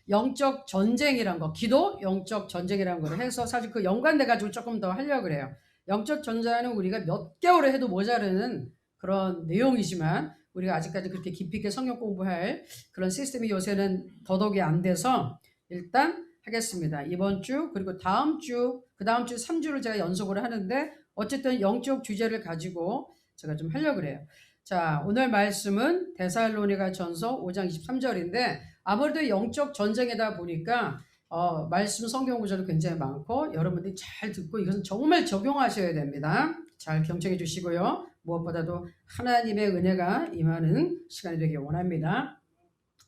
영적 전쟁이란 거, 기도 영적 전쟁이라는 걸 해서 사실 그 연관돼 가지고 조금 더 하려고 그래요. 영적 전쟁은 우리가 몇 개월을 해도 모자르는 그런 내용이지만 우리가 아직까지 그렇게 깊이 있게 성경 공부할 그런 시스템이 요새는 더더욱이 안 돼서 일단 하겠습니다. 이번 주 그리고 다음 주, 그 다음 주 3주를 제가 연속으로 하는데 어쨌든 영적 주제를 가지고 제가 좀 하려고 그래요. 자, 오늘 말씀은 데살로니가 전서 5장 23절인데 아무래도 영적 전쟁이다 보니까 말씀 성경 구절이 굉장히 많고 여러분들이 잘 듣고 이것은 정말 적용하셔야 됩니다. 잘 경청해 주시고요. 무엇보다도 하나님의 은혜가 임하는 시간이 되길 원합니다.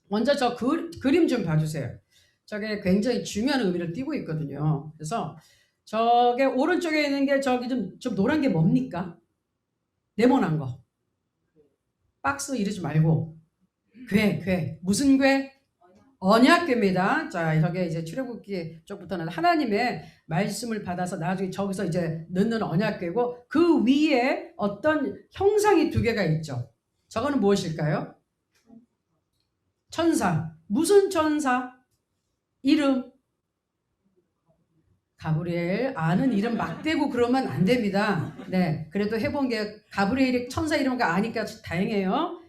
먼저 저 그림 좀 봐주세요. 저게 굉장히 중요한 의미를 띠고 있거든요. 그래서 저게 오른쪽에 있는 게 저기 좀 노란 게 뭡니까? 네모난 거. 박스 이러지 말고 괴. 무슨 괴? 언약궤입니다. 자, 저게 이제 출애굽기 쪽부터는 하나님의 말씀을 받아서 나중에 저기서 이제 넣는 언약궤고 그 위에 어떤 형상이 두 개가 있죠. 저거는 무엇일까요? 천사. 무슨 천사? 이름. 가브리엘. 아는 이름 막 대고 그러면 안 됩니다. 네, 그래도 해본 게 가브리엘이 천사 이름가 아니까 다행이에요.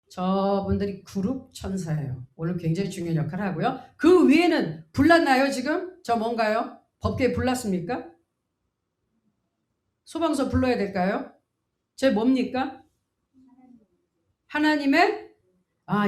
저분들이 그룹 천사예요. 오늘 굉장히 중요한 역할을 하고요. 그 위에는 불났나요 지금? 저 뭔가요? 법궤에 불났습니까? 소방서 불러야 될까요? 제 뭡니까? 하나님의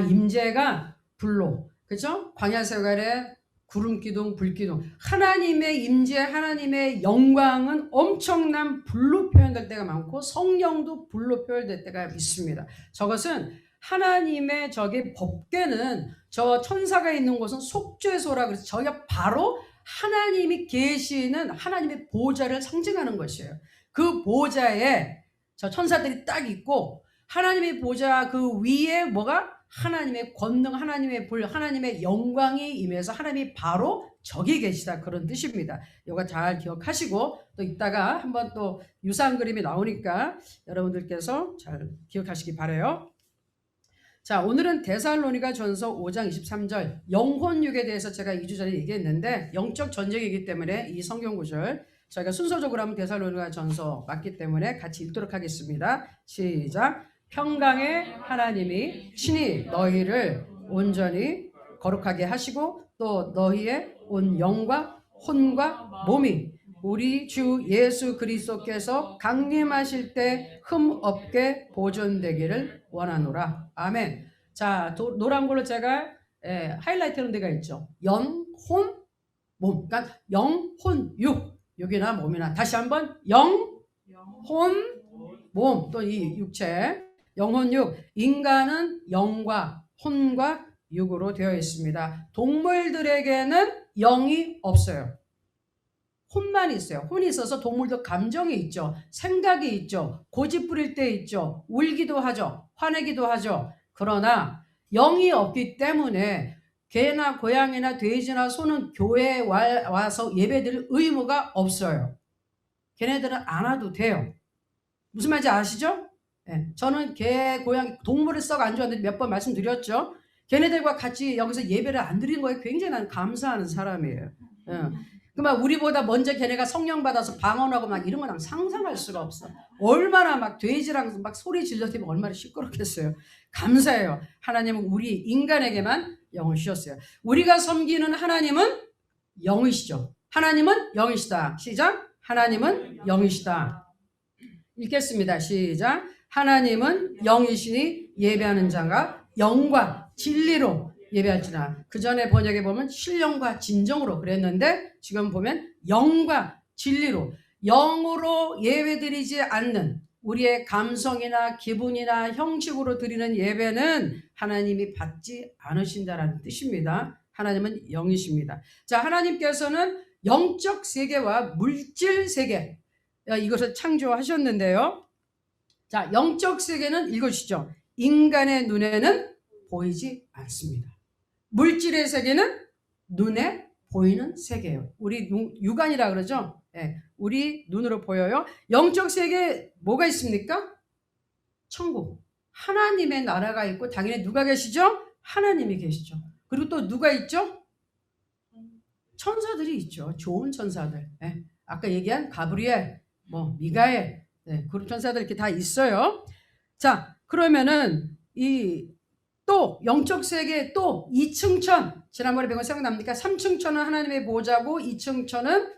임재가 불로. 그죠? 광야 생활에 구름기둥, 불기둥. 하나님의 임재, 하나님의 영광은 엄청난 불로 표현될 때가 많고 성령도 불로 표현될 때가 있습니다. 저것은 하나님의 저기 법궤는 저 천사가 있는 곳은 속죄소라 그래서 저희가 바로 하나님이 계시는 하나님의 보좌를 상징하는 것이에요. 그 보좌에 저 천사들이 딱 있고 하나님의 보좌 그 위에 뭐가? 하나님의 권능, 하나님의 불, 하나님의 영광이 임해서 하나님이 바로 저기 계시다 그런 뜻입니다. 이거 잘 기억하시고 또 이따가 한번 또 유사한 그림이 나오니까 여러분들께서 잘 기억하시기 바라요. 자, 오늘은 데살로니가 전서 5장 23절 영혼육에 대해서 제가 2주 전에 얘기했는데 영적 전쟁이기 때문에 이 성경 구절 저희가 순서적으로 하면 데살로니가 전서 맞기 때문에 같이 읽도록 하겠습니다. 시작. 평강의 하나님이 친히 너희를 온전히 거룩하게 하시고 또 너희의 온 영과 혼과 몸이 우리 주 예수 그리스도께서 강림하실 때 흠없게 보존되기를 원하노라. 아멘. 자, 노란 걸로 제가 하이라이트 하는 데가 있죠. 영, 혼, 몸. 그러니까 영, 혼, 육. 육이나 몸이나. 다시 한번 영, 혼, 몸. 또 이 육체. 영혼 육. 인간은 영과 혼과 육으로 되어 있습니다. 동물들에게는 영이 없어요. 혼만 있어요. 혼이 있어서 동물도 감정이 있죠. 생각이 있죠. 고집 부릴 때 있죠. 울기도 하죠. 화내기도 하죠. 그러나 영이 없기 때문에 개나 고양이나 돼지나 소는 교회에 와서 예배드릴 의무가 없어요. 걔네들은 안 와도 돼요. 무슨 말인지 아시죠? 네. 저는 개, 고양이, 동물을 썩 안 좋아하는데 몇 번 말씀드렸죠. 걔네들과 같이 여기서 예배를 안 드리는 거에 굉장히 난 감사하는 사람이에요. 그만 우리보다 먼저 걔네가 성령 받아서 방언하고 막 이런 건 상상할 수가 없어. 얼마나 막 돼지랑 막 소리 질러대면 얼마나 시끄럽겠어요. 감사해요. 하나님은 우리 인간에게만 영을 주셨어요. 우리가 섬기는 하나님은 영이시죠. 하나님은 영이시다. 시작. 하나님은 영이시다. 읽겠습니다. 시작. 하나님은 영이시니 예배하는 자가 영과 진리로 예배할지나. 그 전에 번역에 보면 신령과 진정으로 그랬는데 지금 보면 영과 진리로, 영으로 예배드리지 않는 우리의 감성이나 기분이나 형식으로 드리는 예배는 하나님이 받지 않으신다라는 뜻입니다. 하나님은 영이십니다. 자, 하나님께서는 영적 세계와 물질 세계 이것을 창조하셨는데요. 자, 영적 세계는 읽으시죠. 인간의 눈에는 보이지 않습니다. 물질의 세계는 눈에 보이는 세계예요. 우리 육안이라 그러죠. 네, 우리 눈으로 보여요. 영적 세계에 뭐가 있습니까? 천국. 하나님의 나라가 있고 당연히 누가 계시죠? 하나님이 계시죠. 그리고 또 누가 있죠? 천사들이 있죠. 좋은 천사들. 네. 아까 얘기한 가브리엘, 미가엘, 네, 그런 천사들 이렇게 다 있어요. 자, 그러면은 또 영적 세계 또 2층 천, 지난번에 배운 생각납니까? 3층 천은 하나님의 보좌고 2층 천은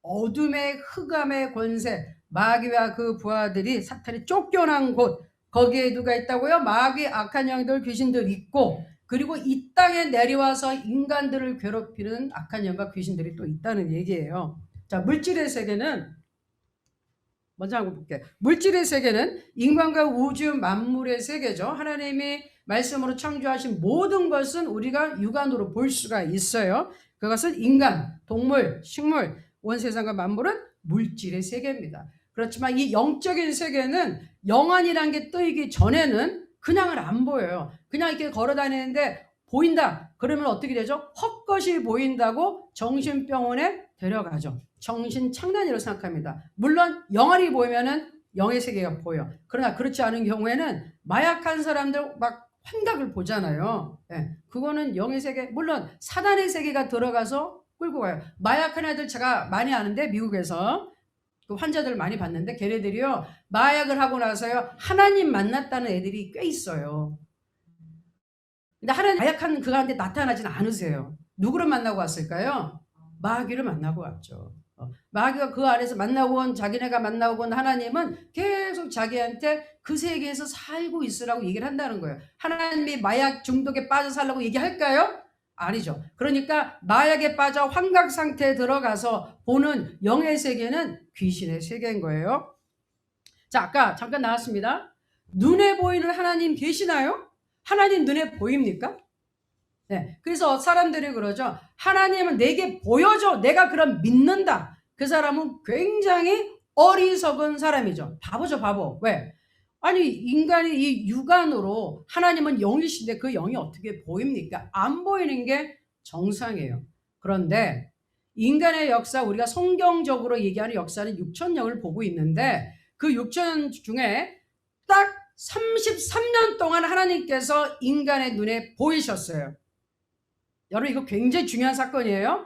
어둠의 흑암의 권세, 마귀와 그 부하들이 사탄이 쫓겨난 곳, 거기에 누가 있다고요? 마귀, 악한 영들, 귀신들 있고, 그리고 이 땅에 내려와서 인간들을 괴롭히는 악한 영과 귀신들이 또 있다는 얘기예요. 자, 물질의 세계는 먼저 한번 볼게요. 물질의 세계는 인간과 우주 만물의 세계죠. 하나님이 말씀으로 창조하신 모든 것은 우리가 육안으로 볼 수가 있어요. 그것은 인간, 동물, 식물, 온 세상과 만물은 물질의 세계입니다. 그렇지만 이 영적인 세계는 영안이란 게 뜨이기 전에는 그냥은 안 보여요. 그냥 이렇게 걸어 다니는데 보인다. 그러면 어떻게 되죠? 헛것이 보인다고 정신병원에 데려가죠. 정신착란이라고 생각합니다. 물론 영안이 보이면은 영의 세계가 보여. 그러나 그렇지 않은 경우에는 마약한 사람들 막 환각을 보잖아요. 네, 그거는 영의 세계, 물론 사단의 세계가 들어가서 끌고 가요. 마약한 애들 제가 많이 아는데 미국에서 그 환자들 많이 봤는데 걔네들이요 마약을 하고 나서요 하나님 만났다는 애들이 꽤 있어요. 근데 하나님 마약한 그 가운데 나타나지는 않으세요. 누구를 만나고 왔을까요? 마귀를 만나고 왔죠. 마귀가 그 안에서 만나고 온 자기네가 만나고 온 하나님은 계속 자기한테 그 세계에서 살고 있으라고 얘기를 한다는 거예요. 하나님이 마약 중독에 빠져 살라고 얘기할까요? 아니죠. 그러니까 마약에 빠져 환각 상태에 들어가서 보는 영의 세계는 귀신의 세계인 거예요. 자, 아까 잠깐 나왔습니다. 눈에 보이는 하나님 계시나요? 하나님 눈에 보입니까? 네, 그래서 사람들이 그러죠. 하나님은 내게 보여줘. 내가 그럼 믿는다. 그 사람은 굉장히 어리석은 사람이죠. 바보죠, 바보. 왜? 아니, 인간이 이 육안으로 하나님은 영이신데 그 영이 어떻게 보입니까? 안 보이는 게 정상이에요. 그런데 인간의 역사, 우리가 성경적으로 얘기하는 역사는 6천년을 보고 있는데 그 6천 중에 딱 33년 동안 하나님께서 인간의 눈에 보이셨어요. 여러분 이거 굉장히 중요한 사건이에요.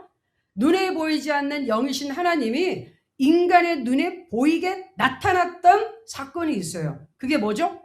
눈에 보이지 않는 영이신 하나님이 인간의 눈에 보이게 나타났던 사건이 있어요. 그게 뭐죠?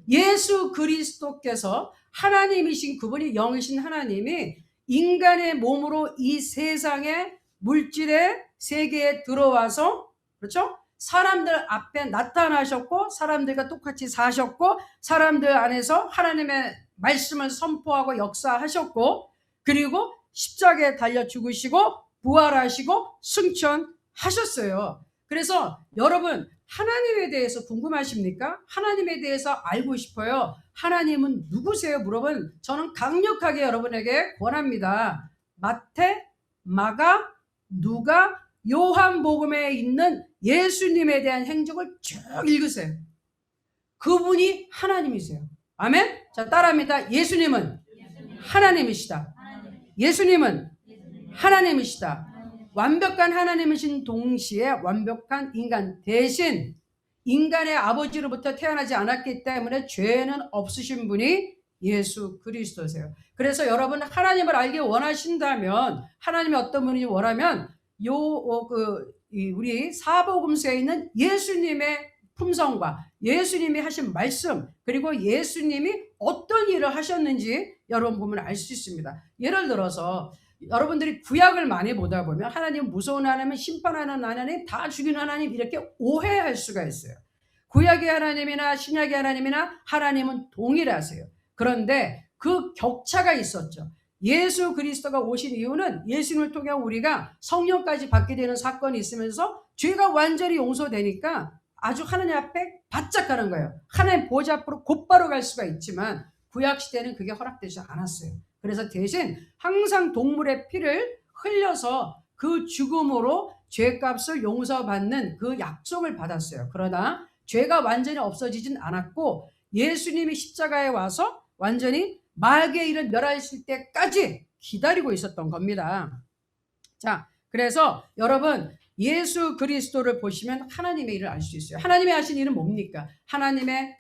예수 그리스도께서 하나님이신 그분이 영이신 하나님이 인간의 몸으로 이 세상의 물질의 세계에 들어와서 그렇죠? 사람들 앞에 나타나셨고 사람들과 똑같이 사셨고 사람들 안에서 하나님의 말씀을 선포하고 역사하셨고 그리고 십자가에 달려 죽으시고 부활하시고 승천하셨어요. 그래서 여러분 하나님에 대해서 궁금하십니까? 하나님에 대해서 알고 싶어요. 하나님은 누구세요? 물어보면 저는 강력하게 여러분에게 권합니다. 마태, 마가, 누가, 요한복음에 있는 예수님에 대한 행적을 쭉 읽으세요. 그분이 하나님이세요. 아멘? 자, 따라합니다. 예수님은 하나님이시다. 예수님은 하나님이시다. 완벽한 하나님이신 동시에 완벽한 인간 대신 인간의 아버지로부터 태어나지 않았기 때문에 죄는 없으신 분이 예수 그리스도세요. 그래서 여러분 하나님을 알기 원하신다면 하나님이 어떤 분인지 원하면 우리 사복음서에 있는 예수님의 품성과 예수님이 하신 말씀 그리고 예수님이 어떤 일을 하셨는지 여러분 보면 알 수 있습니다. 예를 들어서 여러분들이 구약을 많이 보다 보면 하나님 무서운 하나님, 심판하는 하나님, 다 죽이는 하나님 이렇게 오해할 수가 있어요. 구약의 하나님이나 신약의 하나님이나 하나님은 동일하세요. 그런데 그 격차가 있었죠. 예수 그리스도가 오신 이유는 예수님을 통해 우리가 성령까지 받게 되는 사건이 있으면서 죄가 완전히 용서되니까 아주 하나님 앞에 바짝 가는 거예요. 하나님 보좌 앞으로 곧바로 갈 수가 있지만 구약 시대는 그게 허락되지 않았어요. 그래서 대신 항상 동물의 피를 흘려서 그 죽음으로 죄값을 용서받는 그 약속을 받았어요. 그러나 죄가 완전히 없어지진 않았고 예수님이 십자가에 와서 완전히 마귀의 일을 멸하실 때까지 기다리고 있었던 겁니다. 자, 그래서 여러분 예수 그리스도를 보시면 하나님의 일을 알 수 있어요. 하나님이 하신 일은 뭡니까?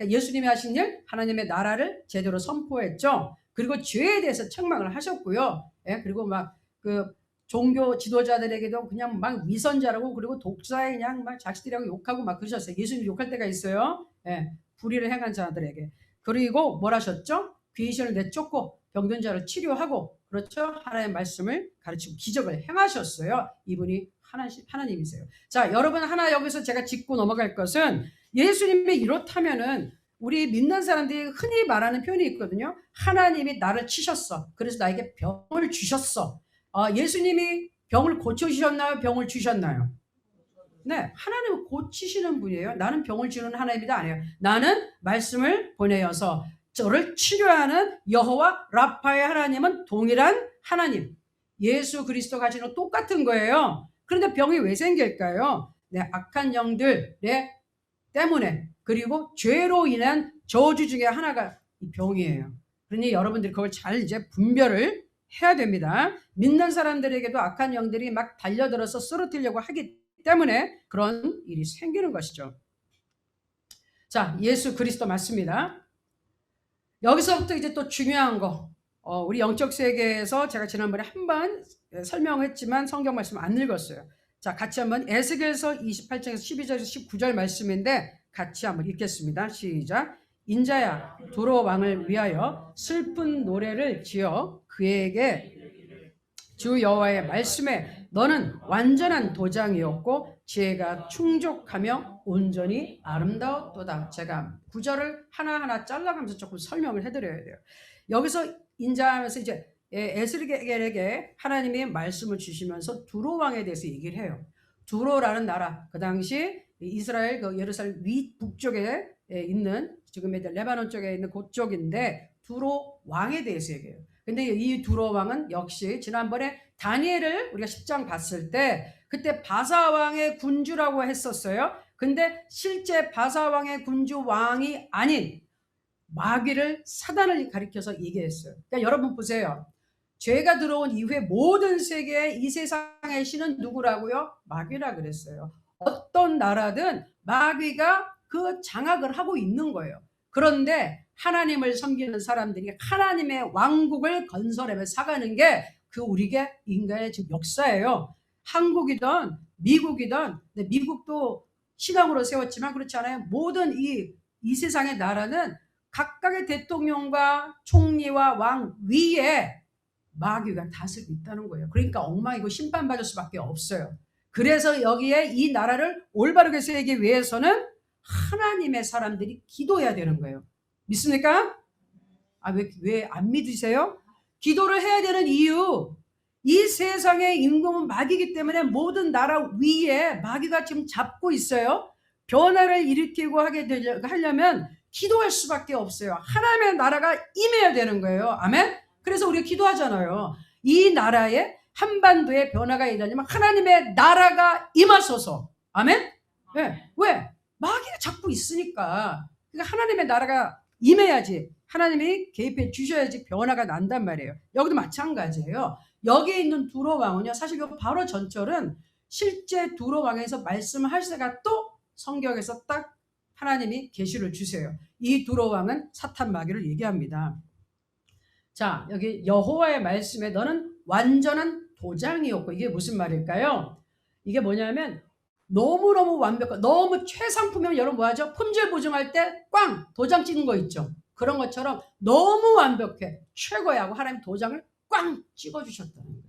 예수님이 하신 일, 하나님의 나라를 제대로 선포했죠. 그리고 죄에 대해서 책망을 하셨고요. 예, 그리고 막 그 종교 지도자들에게도 그냥 막 위선자라고, 그리고 독사에 그냥 막 자식들이라고 욕하고 막 그러셨어요. 예수님 욕할 때가 있어요. 예, 불의를 행한 자들에게. 그리고 뭘 하셨죠? 귀신을 내쫓고 병든 자를 치료하고, 그렇죠? 하나님의 말씀을 가르치고 기적을 행하셨어요. 이분이 하나님이세요. 자, 여러분, 하나 여기서 제가 짚고 넘어갈 것은, 예수님이 이렇다면은 우리 믿는 사람들이 흔히 말하는 표현이 있거든요. 하나님이 나를 치셨어. 그래서 나에게 병을 주셨어. 예수님이 병을 고쳐주셨나요? 병을 주셨나요? 네, 하나님은 고치시는 분이에요. 나는 병을 주는 하나님이다 아니에요. 나는 말씀을 보내어서 저를 치료하는 여호와 라파의 하나님은 동일한 하나님. 예수 그리스도 가지는 똑같은 거예요. 그런데 병이 왜 생길까요? 네, 악한 영들 때문에, 그리고 죄로 인한 저주 중에 하나가 이 병이에요. 그러니 여러분들이 그걸 잘 이제 분별을 해야 됩니다. 믿는 사람들에게도 악한 영들이 막 달려들어서 쓰러뜨리려고 하기 때문에 그런 일이 생기는 것이죠. 자, 예수 그리스도 맞습니다. 여기서부터 이제 또 중요한 거, 우리 영적 세계에서 제가 지난번에 한번 설명했지만 성경 말씀 안 읽었어요. 자, 같이 한번 에스겔서 28장에서 12절에서 19절 말씀인데 같이 한번 읽겠습니다. 시작. 인자야, 두로 왕을 위하여 슬픈 노래를 지어 그에게 주 여호와의 말씀에 너는 완전한 도장이었고 지혜가 충족하며 온전히 아름다웠도다. 제가 구절을 하나하나 잘라가면서 조금 설명을 해드려야 돼요. 여기서 인자하면서 이제 에스겔에게 하나님이 말씀을 주시면서 두로 왕에 대해서 얘기를 해요. 두로라는 나라, 그 당시 이스라엘 그 예루살렘 북쪽에 있는, 지금의 레바논 쪽에 있는 그쪽인데 두로 왕에 대해서 얘기해요. 근데 이 두로 왕은 역시 지난번에 다니엘을 우리가 10장 봤을 때 그때 바사왕의 군주라고 했었어요. 근데 실제 바사왕의 군주 왕이 아닌 마귀를, 사단을 가리켜서 얘기했어요. 그러니까 여러분 보세요. 죄가 들어온 이후에 모든 세계의 이 세상의 신은 누구라고요? 마귀라 그랬어요. 어떤 나라든 마귀가 그 장악을 하고 있는 거예요. 그런데 하나님을 섬기는 사람들이 하나님의 왕국을 건설하며 사가는 게 그 우리게 인간의 지금 역사예요. 한국이든 미국이든, 미국도 신앙으로 세웠지만 그렇지 않아요. 모든 이 세상의 나라는 각각의 대통령과 총리와 왕 위에 마귀가 다스리고 있다는 거예요. 그러니까 엉망이고 심판받을 수밖에 없어요. 그래서 여기에 이 나라를 올바르게 세우기 위해서는 하나님의 사람들이 기도해야 되는 거예요. 믿습니까? 왜 안 믿으세요? 기도를 해야 되는 이유, 이 세상의 임금은 마귀이기 때문에 모든 나라 위에 마귀가 지금 잡고 있어요. 변화를 일으키고 하려면 기도할 수밖에 없어요. 하나님의 나라가 임해야 되는 거예요. 아멘? 그래서 우리가 기도하잖아요. 이 나라에, 한반도에 변화가 일어나면 하나님의 나라가 임하소서. 아멘? 네. 왜? 마귀가 잡고 있으니까. 그러니까 하나님의 나라가 임해야지, 하나님이 개입해 주셔야지 변화가 난단 말이에요. 여기도 마찬가지예요. 여기에 있는 두로 왕은요, 사실 바로 전철은 실제 두로 왕에서 말씀하시다가 또 성경에서 딱 하나님이 계시를 주세요. 이 두로 왕은 사탄 마귀를 얘기합니다. 자, 여기 여호와의 말씀에 너는 완전한 도장이었고, 이게 무슨 말일까요? 이게 뭐냐면 너무너무 완벽한, 너무 최상품이면 여러분 뭐하죠? 품질 보증할 때 꽝 도장 찍는 거 있죠. 그런 것처럼 너무 완벽해, 최고야 하고 하나님 도장을 꽝 찍어주셨다는 거예요.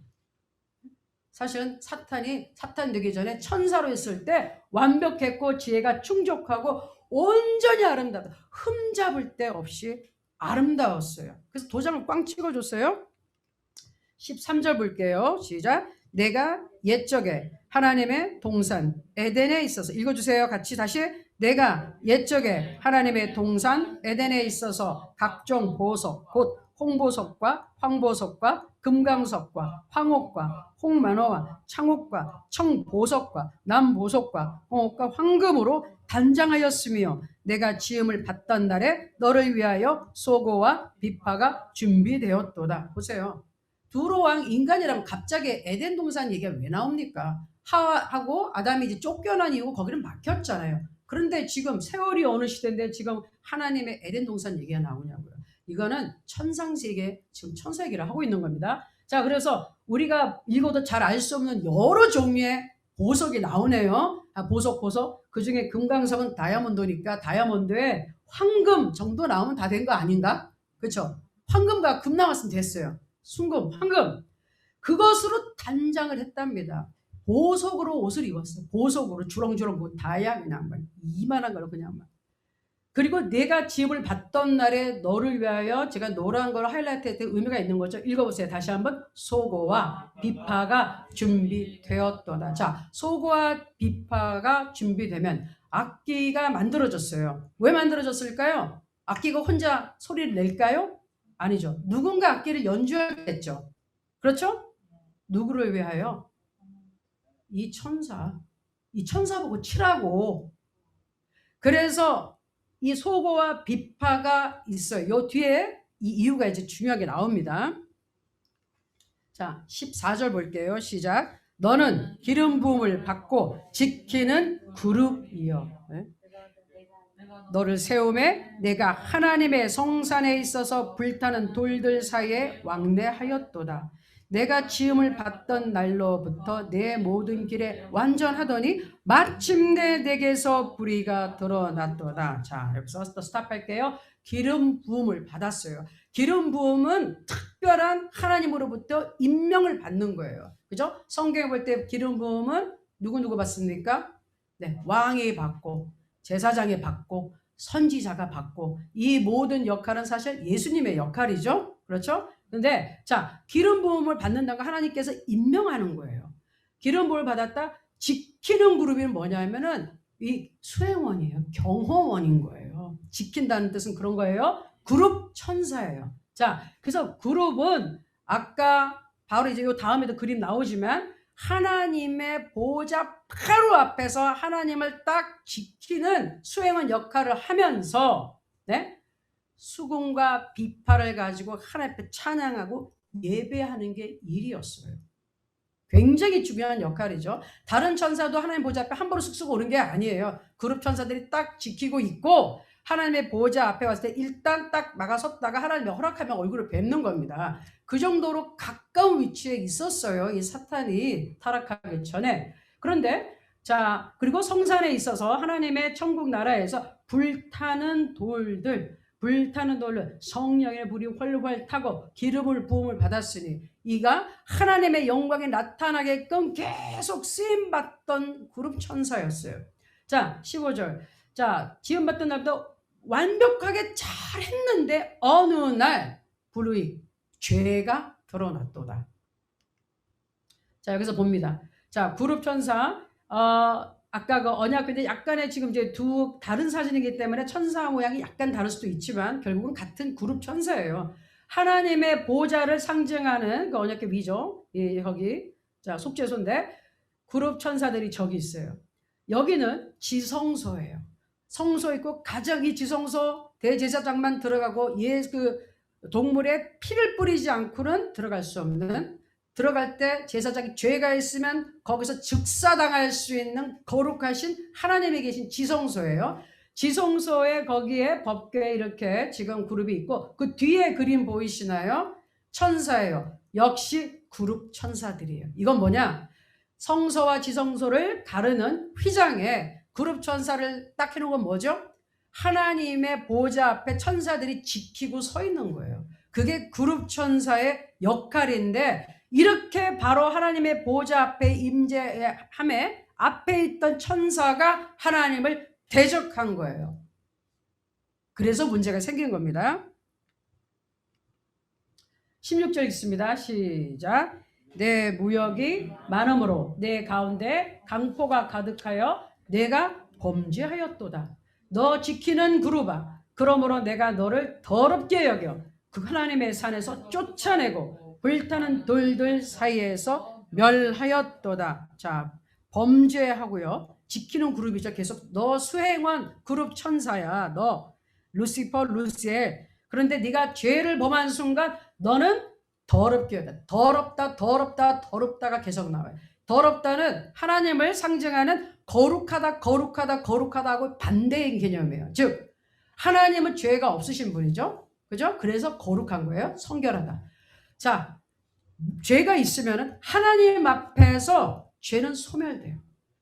사실은 사탄 되기 전에 천사로 있을 때 완벽했고 지혜가 충족하고 온전히 아름답다, 흠잡을 데 없이 아름다웠어요. 그래서 도장을 꽝 찍어줬어요. 13절 볼게요. 시작. 내가 옛적에 하나님의 동산 에덴에 있어서, 읽어주세요. 같이 다시. 내가 옛적에 하나님의 동산 에덴에 있어서 각종 보석, 곧 홍보석과 황보석과 금강석과 황옥과 홍만호와 창옥과 청보석과 남보석과 홍옥과 황금으로 단장하였으며 내가 지음을 받던 날에 너를 위하여 소고와 비파가 준비되었도다. 보세요. 두로 왕 인간이라고 갑자기 에덴 동산 얘기가 왜 나옵니까? 하와하고 아담이 이제 쫓겨난 이후 거기는 막혔잖아요. 그런데 지금 세월이 어느 시대인데 지금 하나님의 에덴 동산 얘기가 나오냐고요. 이거는 천상세계, 지금 천사 얘기를 하고 있는 겁니다. 자, 그래서 우리가 읽어도 잘 알 수 없는 여러 종류의 보석이 나오네요. 보석. 그 중에 금강석은 다이아몬드니까 다이아몬드에 황금 정도 나오면 다 된 거 아닌가? 그렇죠? 황금과 금 나왔으면 됐어요. 순금, 황금. 그것으로 단장을 했답니다. 보석으로 옷을 입었어요. 보석으로 주렁주렁 다이아 그냥 이만한 걸로 그냥 막. 그리고 내가 지음을 받던 날에 너를 위하여, 제가 노란 걸 하이라이트할 때 의미가 있는 거죠. 읽어보세요. 다시 한번. 소고와 비파가 준비되었도다. 자, 소고와 비파가 준비되면 악기가 만들어졌어요. 왜 만들어졌을까요? 악기가 혼자 소리를 낼까요? 아니죠. 누군가 악기를 연주하겠죠. 그렇죠? 누구를 위하여? 이 천사 보고 치라고. 그래서 이 소고와 비파가 있어요. 요 뒤에 이 이유가 이제 중요하게 나옵니다. 자, 14절 볼게요. 시작. 너는 기름 부음을 받고 지키는 그룹이여. 네? 너를 세움에 내가 하나님의 성산에 있어서 불타는 돌들 사이에 왕래하였도다. 내가 지음을 받던 날로부터 내 모든 길에 완전하더니 마침내 내게서 불의가 드러났도다. 자, 여기서 또 스탑할게요. 기름 부음을 받았어요. 기름 부음은 특별한 하나님으로부터 임명을 받는 거예요. 그죠? 성경에 볼 때 기름 부음은 누구 받습니까? 네, 왕이 받고 제사장이 받고 선지자가 받고, 이 모든 역할은 사실 예수님의 역할이죠. 그렇죠? 근데 자, 기름 부음을 받는다는 거 하나님께서 임명하는 거예요. 기름 부음을 받았다. 지키는 그룹이 뭐냐면은 이 수행원이에요. 경호원인 거예요. 지킨다는 뜻은 그런 거예요. 그룹 천사예요. 자, 그래서 그룹은 아까 바로 이제 요 다음에도 그림 나오지만 하나님의 보좌 바로 앞에서 하나님을 딱 지키는 수행원 역할을 하면서, 네? 수금과 비파를 가지고 하나님 앞에 찬양하고 예배하는 게 일이었어요. 굉장히 중요한 역할이죠. 다른 천사도 하나님 보좌 앞에 함부로 쑥쑥 오는 게 아니에요. 그룹 천사들이 딱 지키고 있고 하나님의 보좌 앞에 왔을 때 일단 딱 막아섰다가 하나님의 허락하면 얼굴을 뵙는 겁니다. 그 정도로 가까운 위치에 있었어요. 이 사탄이 타락하기 전에. 그런데 자, 그리고 성산에 있어서 하나님의 천국 나라에서 불타는 돌들 성령의 불이 훨훨 타고 기름을 부음을 받았으니 이가 하나님의 영광에 나타나게끔 계속 쓰임받던 그룹 천사였어요. 자, 15절. 자, 지음받던 날부터 완벽하게 잘했는데 어느 날 불의, 죄가 드러났도다. 자, 여기서 봅니다. 자, 그룹 천사, 아까 그 언약인데 약간의 지금 이제 두 다른 사진이기 때문에 천사 모양이 약간 다를 수도 있지만 결국은 같은 그룹 천사예요. 하나님의 보좌를 상징하는 그 언약궤 위죠. 예, 거기. 자, 속죄소인데 그룹 천사들이 저기 있어요. 여기는 지성소예요. 성소 있고 가장 이 지성소 대제사장만 들어가고 그 동물의 피를 뿌리지 않고는 들어갈 수 없는, 들어갈 때 제사장이 죄가 있으면 거기서 즉사당할 수 있는 거룩하신 하나님이 계신 지성소예요. 지성소에 거기에 법궤에 이렇게 지금 그룹이 있고 그 뒤에 그림 보이시나요? 천사예요. 역시 그룹 천사들이에요. 이건 뭐냐? 성소와 지성소를 가르는 휘장에 그룹 천사를 딱 해놓은 건 뭐죠? 하나님의 보좌 앞에 천사들이 지키고 서 있는 거예요. 그게 그룹 천사의 역할인데 이렇게 바로 하나님의 보좌 앞에 임재함에 앞에 있던 천사가 하나님을 대적한 거예요. 그래서 문제가 생긴 겁니다. 16절 읽습니다. 시작. 내 무역이 많음으로 내 가운데 강포가 가득하여 내가 범죄하였도다. 너 지키는 그룹아, 그러므로 내가 너를 더럽게 여겨 그 하나님의 산에서 쫓아내고 불타는 돌들 사이에서 멸하였도다. 자, 범죄하고요. 지키는 그룹이죠. 계속 너 수행원 그룹 천사야. 너 루시퍼 루시엘. 그런데 네가 죄를 범한 순간 너는 더럽게 여겨. 더럽다가 계속 나와요. 더럽다는 하나님을 상징하는 거룩하다 하고 반대인 개념이에요. 즉 하나님은 죄가 없으신 분이죠. 그죠? 그래서 거룩한 거예요. 성결하다. 자, 죄가 있으면은 하나님 앞에서 죄는 소멸돼요.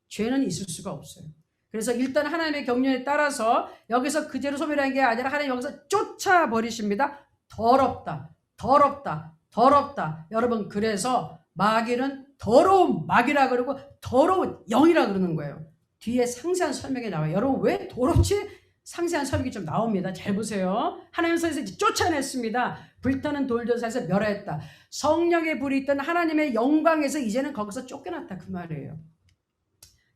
죄는 있을 수가 없어요. 그래서 일단 하나님의 경륜에 따라서 여기서 그대로 소멸한 게 아니라 하나님 여기서 쫓아버리십니다. 더럽다, 더럽다, 더럽다. 여러분, 그래서 마귀는 더러운 마귀라 그러고 더러운 영이라 그러는 거예요. 뒤에 상세한 설명이 나와요. 여러분, 왜 더럽지? 상세한 설명이 좀 나옵니다. 잘 보세요. 하나님께서 쫓아냈습니다. 불타는 돌도사에서 멸하였다. 성령의 불이 있던 하나님의 영광에서 이제는 거기서 쫓겨났다, 그 말이에요.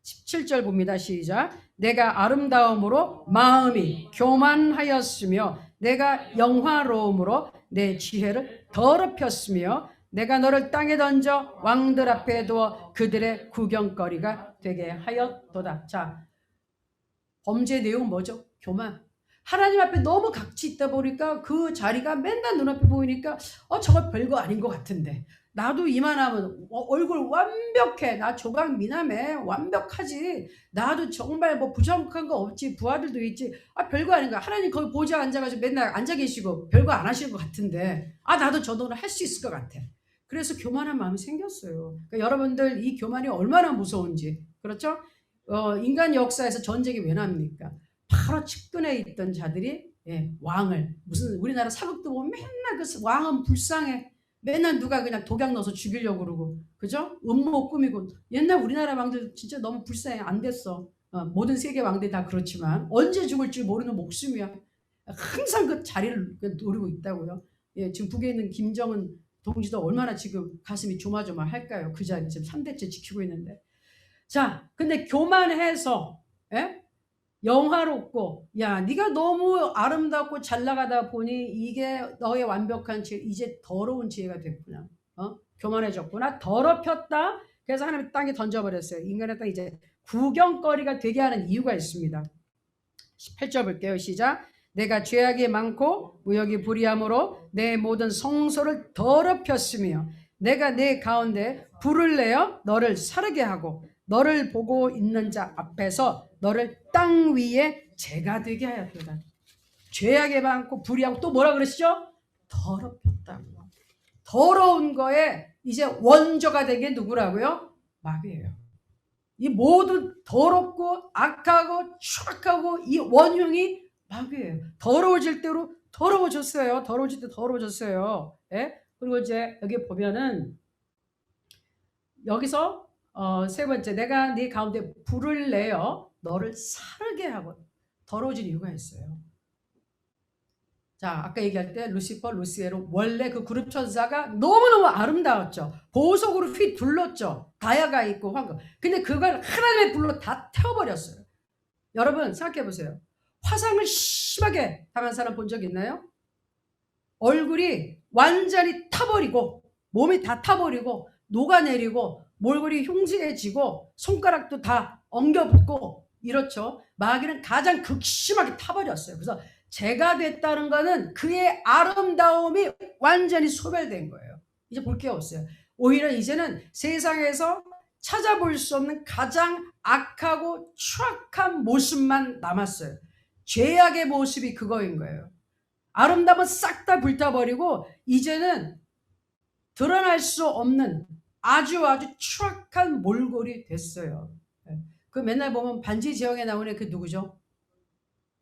17절 봅니다. 시작. 내가 아름다움으로 마음이 교만하였으며 내가 영화로움으로 내 지혜를 더럽혔으며 내가 너를 땅에 던져 왕들 앞에 두어 그들의 구경거리가 되게 하였도다. 자, 범죄 내용 뭐죠? 교만. 하나님 앞에 너무 각지 있다 보니까 그 자리가 맨날 눈앞에 보이니까 저거 별거 아닌 것 같은데 나도 이만하면 얼굴 완벽해. 나 조각 미남해. 완벽하지. 나도 정말 뭐 부정한 거 없지. 부하들도 있지. 별거 아닌가. 하나님 거기 보좌 앉아가지고 맨날 앉아 계시고 별거 안 하시는 것 같은데 나도 저 정도 할 수 있을 것 같아. 그래서 교만한 마음이 생겼어요. 그러니까 여러분들 이 교만이 얼마나 무서운지. 그렇죠? 인간 역사에서 전쟁이 왜 납니까? 바로 측근에 있던 자들이 왕을 무슨 우리나라 사극도 보면 맨날 그 왕은 불쌍해. 맨날 누가 그냥 독약 넣어서 죽이려고 그러고, 그죠? 음모 꾸미고. 옛날 우리나라 왕들 진짜 너무 불쌍해. 안 됐어. 모든 세계 왕들이 다 그렇지만 언제 죽을지 모르는 목숨이야. 항상 그 자리를 노리고 있다고요. 지금 북에 있는 김정은 동지도 얼마나 지금 가슴이 조마조마할까요? 그 자리 지금 3대째 지키고 있는데. 자, 근데 교만해서 영화롭고 네가 너무 아름답고 잘 나가다 보니 이게 너의 완벽한 지혜, 이제 더러운 지혜가 됐구나. 교만해졌구나. 더럽혔다. 그래서 하나님 땅에 던져버렸어요. 인간의 땅 이제 구경거리가 되게 하는 이유가 있습니다. 18절 볼게요. 시작. 내가 죄악이 많고 무역이 불의함으로 내 모든 성소를 더럽혔으며 내가 내 가운데 불을 내어 너를 사르게 하고 너를 보고 있는 자 앞에서 너를 땅 위에 재가 되게 하였도다. 죄악에 많고 불의하고 또 뭐라 그러시죠? 더럽혔다고. 더러운 거에 이제 원조가 된 게 누구라고요? 마귀예요. 이 모든 더럽고 악하고 추악하고 이 원흉이 마귀예요. 더러워질 대로 더러워졌어요. 더러워질 때 더러워졌어요. 그리고 이제 여기 보면은 여기서 세 번째, 내가 네 가운데 불을 내어 너를 사르게 하고. 더러워진 이유가 있어요. 자, 아까 얘기할 때 루시퍼, 루시에로 원래 그 그룹 천사가 너무너무 아름다웠죠. 보석으로 휘 둘렀죠. 다야가 있고 황금. 근데 그걸 하나님의 불로 다 태워버렸어요. 여러분 생각해 보세요. 화상을 심하게 당한 사람 본 적 있나요? 얼굴이 완전히 타버리고 몸이 다 타버리고 녹아내리고 몰골이 흉지해지고 손가락도 다 엉겨붙고 이렇죠. 마귀는 가장 극심하게 타버렸어요. 그래서 죄가 됐다는 것은 그의 아름다움이 완전히 소멸된 거예요. 이제 볼 게 없어요. 오히려 이제는 세상에서 찾아볼 수 없는 가장 악하고 추악한 모습만 남았어요. 죄악의 모습이 그거인 거예요. 아름다움은 싹 다 불타버리고 이제는 드러날 수 없는 아주 추악한 몰골이 됐어요. 그 맨날 보면 반지 제형에 나오는 그 누구죠?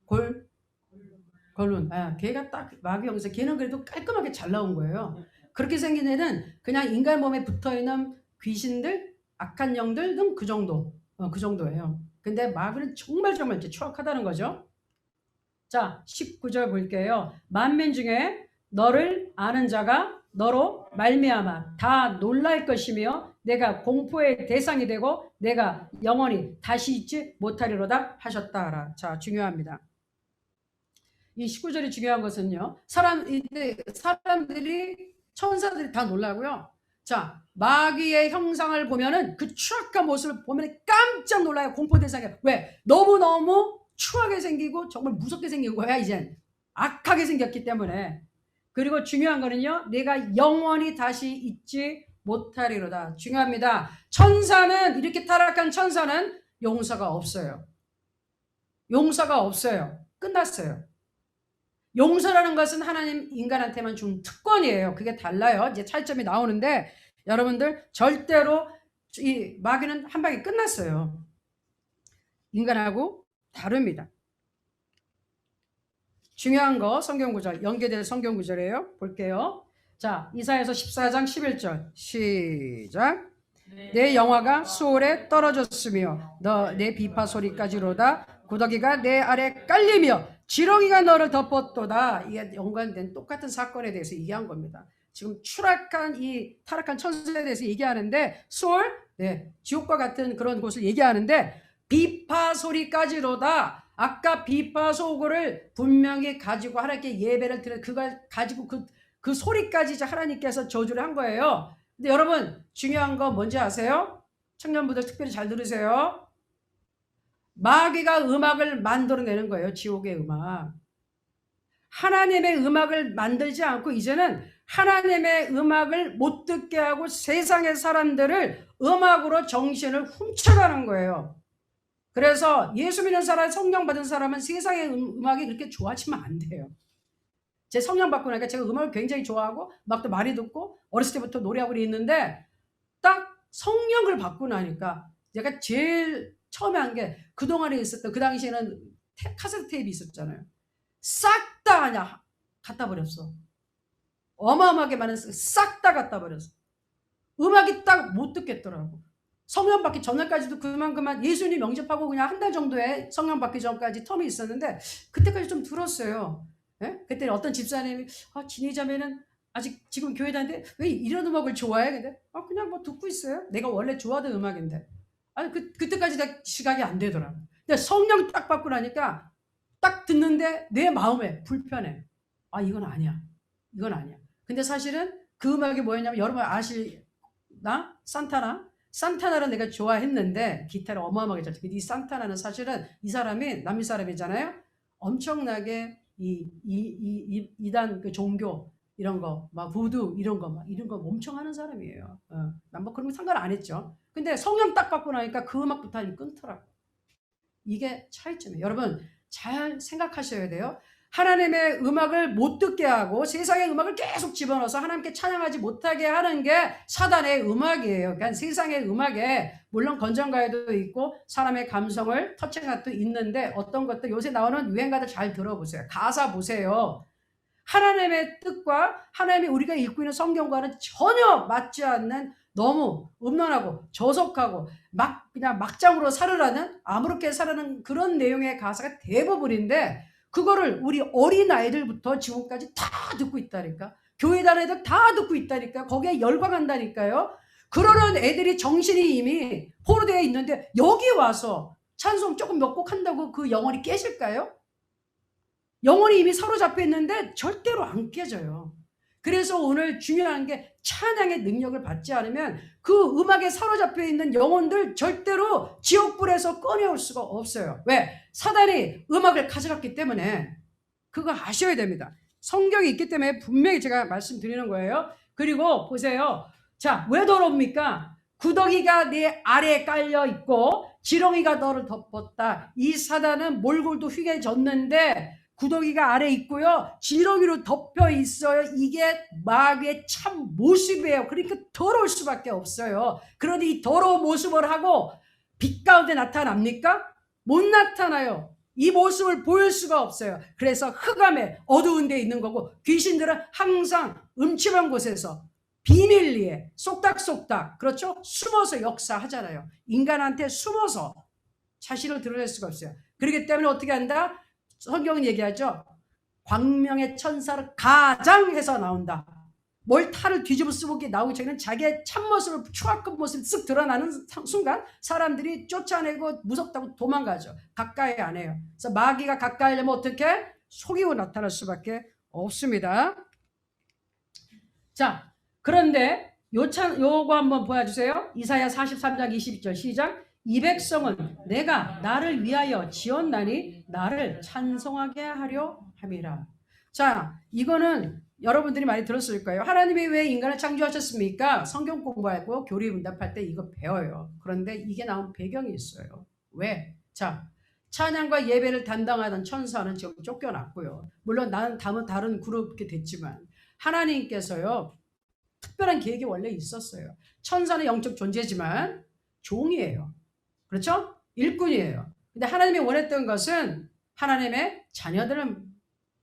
골룬. 걔가 딱 마귀형사. 걔는 그래도 깔끔하게 잘 나온 거예요. 그렇게 생긴 애는 그냥 인간 몸에 붙어있는 귀신들, 악한 영들 등 그 정도. 그 정도예요. 근데 마귀는 정말 이제 추악하다는 거죠. 자, 19절 볼게요. 만민 중에 너를 아는 자가 너로 말미암아 다 놀랄 것이며 내가 공포의 대상이 되고 내가 영원히 다시 잊지 못하리로다 하셨다. 자, 중요합니다. 이 19절이 중요한 것은요. 사람들이 천사들이 다 놀라고요. 자, 마귀의 형상을 보면은 그 추악한 모습을 보면 깜짝 놀라요. 공포 대상에. 왜? 너무너무 추하게 생기고 정말 무섭게 생긴 거야. 이젠 악하게 생겼기 때문에. 그리고 중요한 거는요. 내가 영원히 다시 잊지 못하리로다. 중요합니다. 천사는, 이렇게 타락한 천사는 용서가 없어요. 용서가 없어요. 끝났어요. 용서라는 것은 하나님 인간한테만 준 특권이에요. 그게 달라요. 이제 차이점이 나오는데 여러분들 절대로 이 마귀는 한 방에 끝났어요. 인간하고 다릅니다. 중요한 거 성경 구절, 연계된 성경 구절이에요. 볼게요. 자, 이사야서 14장 11절 시작. 내 영화가 수월에 떨어졌으며 내 비파 소리까지로다. 구더기가 내 아래 깔리며 지렁이가 너를 덮었도다. 이게 연관된 똑같은 사건에 대해서 얘기한 겁니다. 지금 추락한 이 타락한 천사에 대해서 얘기하는데 수월, 네, 지옥과 같은 그런 곳을 얘기하는데 비파 소리까지로다. 아까 비파 소고를 분명히 가지고 하나님께 예배를 드려 그걸 가지고 그 소리까지 이제 하나님께서 저주를 한 거예요. 근데 여러분 중요한 거 뭔지 아세요? 청년분들 특별히 잘 들으세요. 마귀가 음악을 만들어내는 거예요. 지옥의 음악. 하나님의 음악을 만들지 않고 이제는 하나님의 음악을 못 듣게 하고 세상의 사람들을 음악으로 정신을 훔쳐가는 거예요. 그래서 예수 믿는 사람, 성령 받은 사람은 세상의 음악이 그렇게 좋아하시면 안 돼요. 제 성령 받고 나니까 제가 음악을 굉장히 좋아하고 음악도 많이 듣고 어렸을 때부터 노래하고 있는데 딱 성령을 받고 나니까 제가 제일 처음에 한 게 그동안에 있었던 그 당시에는 카세트 테이프 있었잖아요. 싹 다 그냥 갖다 버렸어. 어마어마하게 많은 싹 다 갖다 버렸어. 음악이 딱 못 듣겠더라고. 성령 받기 전날까지도 그만 예수님 영접하고 그냥 한 달 정도에 성령 받기 전까지 텀이 있었는데 그때까지 좀 들었어요. 예? 그때 어떤 집사님이 진희자매는 아직 지금 교회 다니는데 왜 이런 음악을 좋아해? 근데 그냥 뭐 듣고 있어요. 내가 원래 좋아하던 음악인데. 아니 그때까지 다 시각이 안 되더라고. 근데 성령 딱 받고 나니까 딱 듣는데 내 마음에 불편해. 이건 아니야. 이건 아니야. 근데 사실은 그 음악이 뭐였냐면 여러분 아시나? 산타나를 내가 좋아했는데 기타를 어마어마하게 잘 치고 이 산타나는 사실은 이 사람이 남미 사람이잖아요. 엄청나게 이단 그 종교 이런 거 막 부두 이런 거 엄청 하는 사람이에요. 난 뭐 그런 거 상관 안 했죠. 근데 성령 딱 받고 나니까 그 음악부터 끊더라고. 이게 차이점이에요. 여러분 잘 생각하셔야 돼요. 하나님의 음악을 못 듣게 하고 세상의 음악을 계속 집어넣어서 하나님께 찬양하지 못하게 하는 게 사단의 음악이에요. 그러니까 세상의 음악에 물론 건전가요도 있고 사람의 감성을 터치한 것도 있는데 어떤 것도 요새 나오는 유행가들 잘 들어보세요. 가사 보세요. 하나님의 뜻과 하나님이 우리가 읽고 있는 성경과는 전혀 맞지 않는 너무 음란하고 저속하고 그냥 막장으로 살으라는 아무렇게 살아는 그런 내용의 가사가 대부분인데 그거를 우리 어린 아이들부터 지금까지 다 듣고 있다니까. 교회 다니는 애들 다 듣고 있다니까. 거기에 열광한다니까요. 그러는 애들이 정신이 이미 포로되어 있는데 여기 와서 찬송 조금 몇 곡 한다고 그 영혼이 깨질까요? 영혼이 이미 사로잡혀 있는데 절대로 안 깨져요. 그래서 오늘 중요한 게 찬양의 능력을 받지 않으면 그 음악에 사로잡혀 있는 영혼들 절대로 지옥불에서 꺼내올 수가 없어요. 왜? 사단이 음악을 가져갔기 때문에. 그거 아셔야 됩니다. 성경이 있기 때문에 분명히 제가 말씀드리는 거예요. 그리고 보세요. 자, 왜 더럽습니까? 구더기가 네 아래에 깔려 있고 지렁이가 너를 덮었다. 이 사단은 몰골도 휘게졌는데 구더기가 아래 있고요. 지렁이로 덮여 있어요. 이게 마귀의 참 모습이에요. 그러니까 더러울 수밖에 없어요. 그런데 이 더러운 모습을 하고 빛 가운데 나타납니까? 못 나타나요. 이 모습을 보일 수가 없어요. 그래서 흑암에 어두운 데 있는 거고 귀신들은 항상 음침한 곳에서 비밀리에 쏙닥쏙닥 그렇죠? 숨어서 역사하잖아요. 인간한테 숨어서 자신을 드러낼 수가 없어요. 그렇기 때문에 어떻게 한다? 성경은 얘기하죠. 광명의 천사를 가장해서 나온다. 뭘 탈을 뒤집어 쓰고 나오기 전에는 자기의 참모습을 추악한 모습이 쓱 드러나는 순간 사람들이 쫓아내고 무섭다고 도망가죠. 가까이 안 해요. 그래서 마귀가 가까이 하려면 어떻게? 속이고 나타날 수밖에 없습니다. 자, 그런데 요거 한번 보여주세요. 이사야 43장 22절 시작. 이 백성은 내가 나를 위하여 지었나니 나를 찬송하게 하려 함이라. 자, 이거는 여러분들이 많이 들었을 거예요. 하나님이 왜 인간을 창조하셨습니까? 성경 공부하고 교리 응답할 때 이거 배워요. 그런데 이게 나온 배경이 있어요. 왜? 자, 찬양과 예배를 담당하던 천사는 지금 쫓겨났고요. 물론 나는 다른 그룹이 됐지만 하나님께서요. 특별한 계획이 원래 있었어요. 천사는 영적 존재지만 종이에요. 그렇죠? 일꾼이에요. 근데 하나님이 원했던 것은 하나님의 자녀들을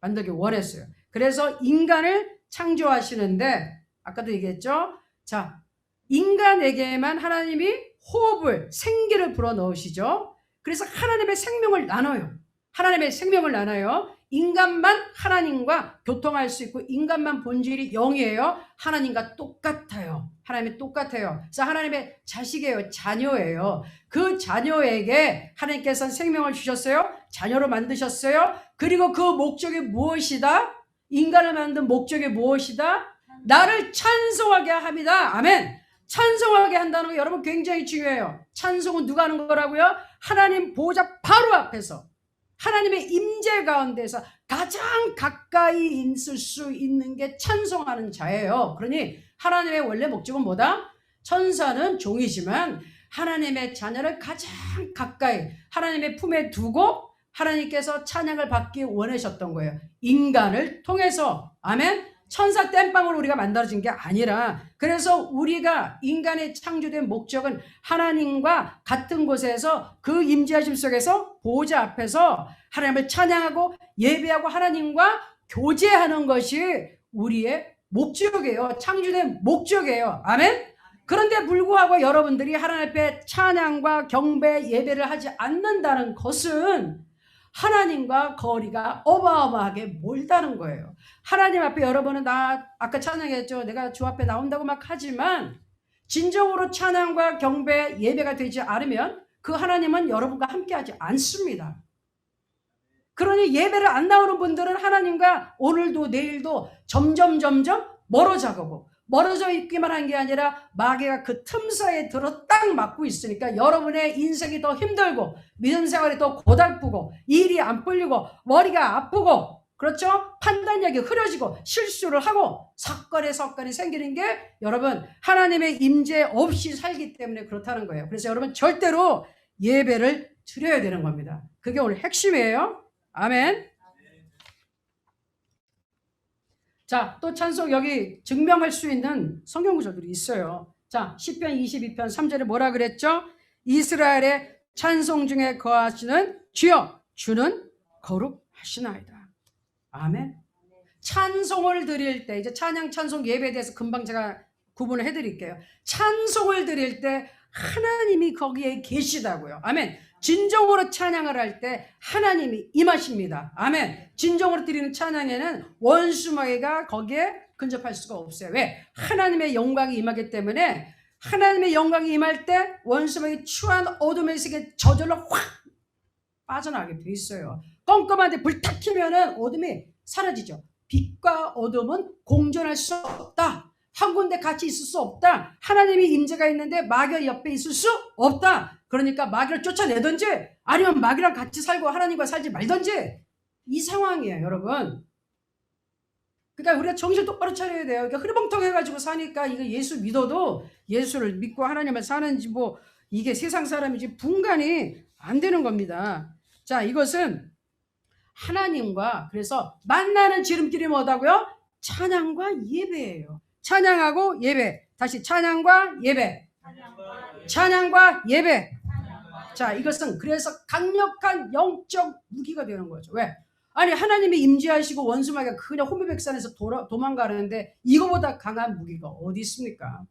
만들기 원했어요. 그래서 인간을 창조하시는데 아까도 얘기했죠. 자, 인간에게만 하나님이 호흡을, 생기를 불어넣으시죠. 그래서 하나님의 생명을 나눠요. 하나님의 생명을 나눠요. 인간만 하나님과 교통할 수 있고 인간만 본질이 영이에요. 하나님과 똑같아요. 하나님이 똑같아요. 그래서 하나님의 자식이에요. 자녀예요. 그 자녀에게 하나님께서는 생명을 주셨어요. 자녀로 만드셨어요. 그리고 그 목적이 무엇이다? 인간을 만든 목적이 무엇이다? 나를 찬송하게 합니다. 아멘. 찬송하게 한다는 거 여러분 굉장히 중요해요. 찬송은 누가 하는 거라고요? 하나님 보좌 바로 앞에서 하나님의 임재 가운데서 가장 가까이 있을 수 있는 게 찬송하는 자예요. 그러니 하나님의 원래 목적은 뭐다? 천사는 종이지만 하나님의 자녀를 가장 가까이 하나님의 품에 두고 하나님께서 찬양을 받기 원하셨던 거예요. 인간을 통해서. 아멘. 천사 땜빵으로 우리가 만들어진 게 아니라 그래서 우리가 인간의 창조된 목적은 하나님과 같은 곳에서 그 임재하심 속에서 보좌 앞에서 하나님을 찬양하고 예배하고 하나님과 교제하는 것이 우리의 목적이에요. 창조된 목적이에요. 아멘. 그런데 불구하고 여러분들이 하나님 앞에 찬양과 경배 예배를 하지 않는다는 것은 하나님과 거리가 어마어마하게 멀다는 거예요. 하나님 앞에 여러분은 나 아까 찬양했죠. 내가 주 앞에 나온다고 막 하지만 진정으로 찬양과 경배 예배가 되지 않으면 그 하나님은 여러분과 함께하지 않습니다. 그러니 예배를 안 나오는 분들은 하나님과 오늘도 내일도 점점 멀어져 가고 멀어져 있기만 한 게 아니라 마귀가 그 틈 사이에 들어 딱 막고 있으니까 여러분의 인생이 더 힘들고 믿음 생활이 더 고달프고 일이 안 풀리고 머리가 아프고 그렇죠? 판단력이 흐려지고 실수를 하고 사건에 생기는 게 여러분 하나님의 임재 없이 살기 때문에 그렇다는 거예요. 그래서 여러분 절대로 예배를 드려야 되는 겁니다. 그게 오늘 핵심이에요. 아멘. 자, 또 찬송 여기 증명할 수 있는 성경 구절들이 있어요. 자, 시편 22편 3절에 뭐라 그랬죠? 이스라엘의 찬송 중에 거하시는 주여 주는 거룩하시나이다. 아멘. 찬송을 드릴 때 이제 찬양 찬송 예배에 대해서 금방 제가 구분을 해드릴게요. 찬송을 드릴 때 하나님이 거기에 계시다고요. 아멘. 진정으로 찬양을 할 때 하나님이 임하십니다. 아멘. 진정으로 드리는 찬양에는 원수마귀가 거기에 근접할 수가 없어요. 왜? 하나님의 영광이 임하기 때문에 하나님의 영광이 임할 때 원수마귀 추한 어둠의 세계 저절로 확 빠져나가게 돼 있어요. 껌껌한데 불 탁 켜면은 어둠이 사라지죠. 빛과 어둠은 공존할 수 없다. 한 군데 같이 있을 수 없다. 하나님이 임재가 있는데 마귀가 옆에 있을 수 없다. 그러니까 마귀를 쫓아내든지 아니면 마귀랑 같이 살고 하나님과 살지 말든지 이 상황이에요, 여러분. 그러니까 우리가 정신 똑바로 차려야 돼요. 그러니까 흐리멍텅해가지고 사니까 이거 예수 믿어도 예수를 믿고 하나님을 사는지 뭐 이게 세상 사람이지 분간이 안 되는 겁니다. 자, 이것은 하나님과 그래서 만나는 지름길이 뭐다고요? 찬양과 예배예요. 찬양하고 예배. 다시 찬양과 예배. 찬양과 예배. 자, 이것은 그래서 강력한 영적 무기가 되는 거죠. 왜? 아니 하나님이 임재하시고 원수마귀가 그냥 혼비백산에서 도망가는데 이거보다 강한 무기가 어디 있습니까?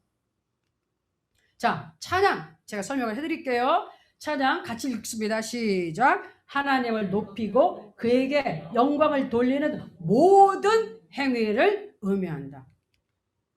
자, 찬양 제가 설명을 해드릴게요. 찬양 같이 읽습니다. 시작. 하나님을 높이고 그에게 영광을 돌리는 모든 행위를 의미한다.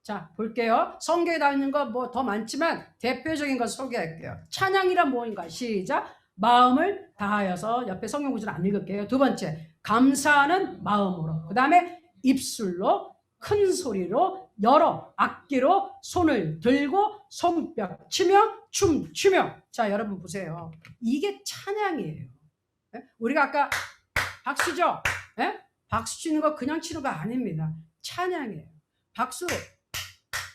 자, 볼게요. 성경에 나와 있는 거 뭐 더 많지만 대표적인 거 소개할게요. 찬양이란 뭐인가? 시작. 마음을 다하여서 옆에 성경 구절 안 읽을게요. 두 번째, 감사하는 마음으로. 그 다음에 입술로 큰 소리로 여러 악기로 손을 들고 손뼉 치며 춤추며. 자, 여러분 보세요. 이게 찬양이에요. 우리가 아까 박수죠? 박수 치는 거 그냥 치는 거 아닙니다. 찬양이에요. 박수.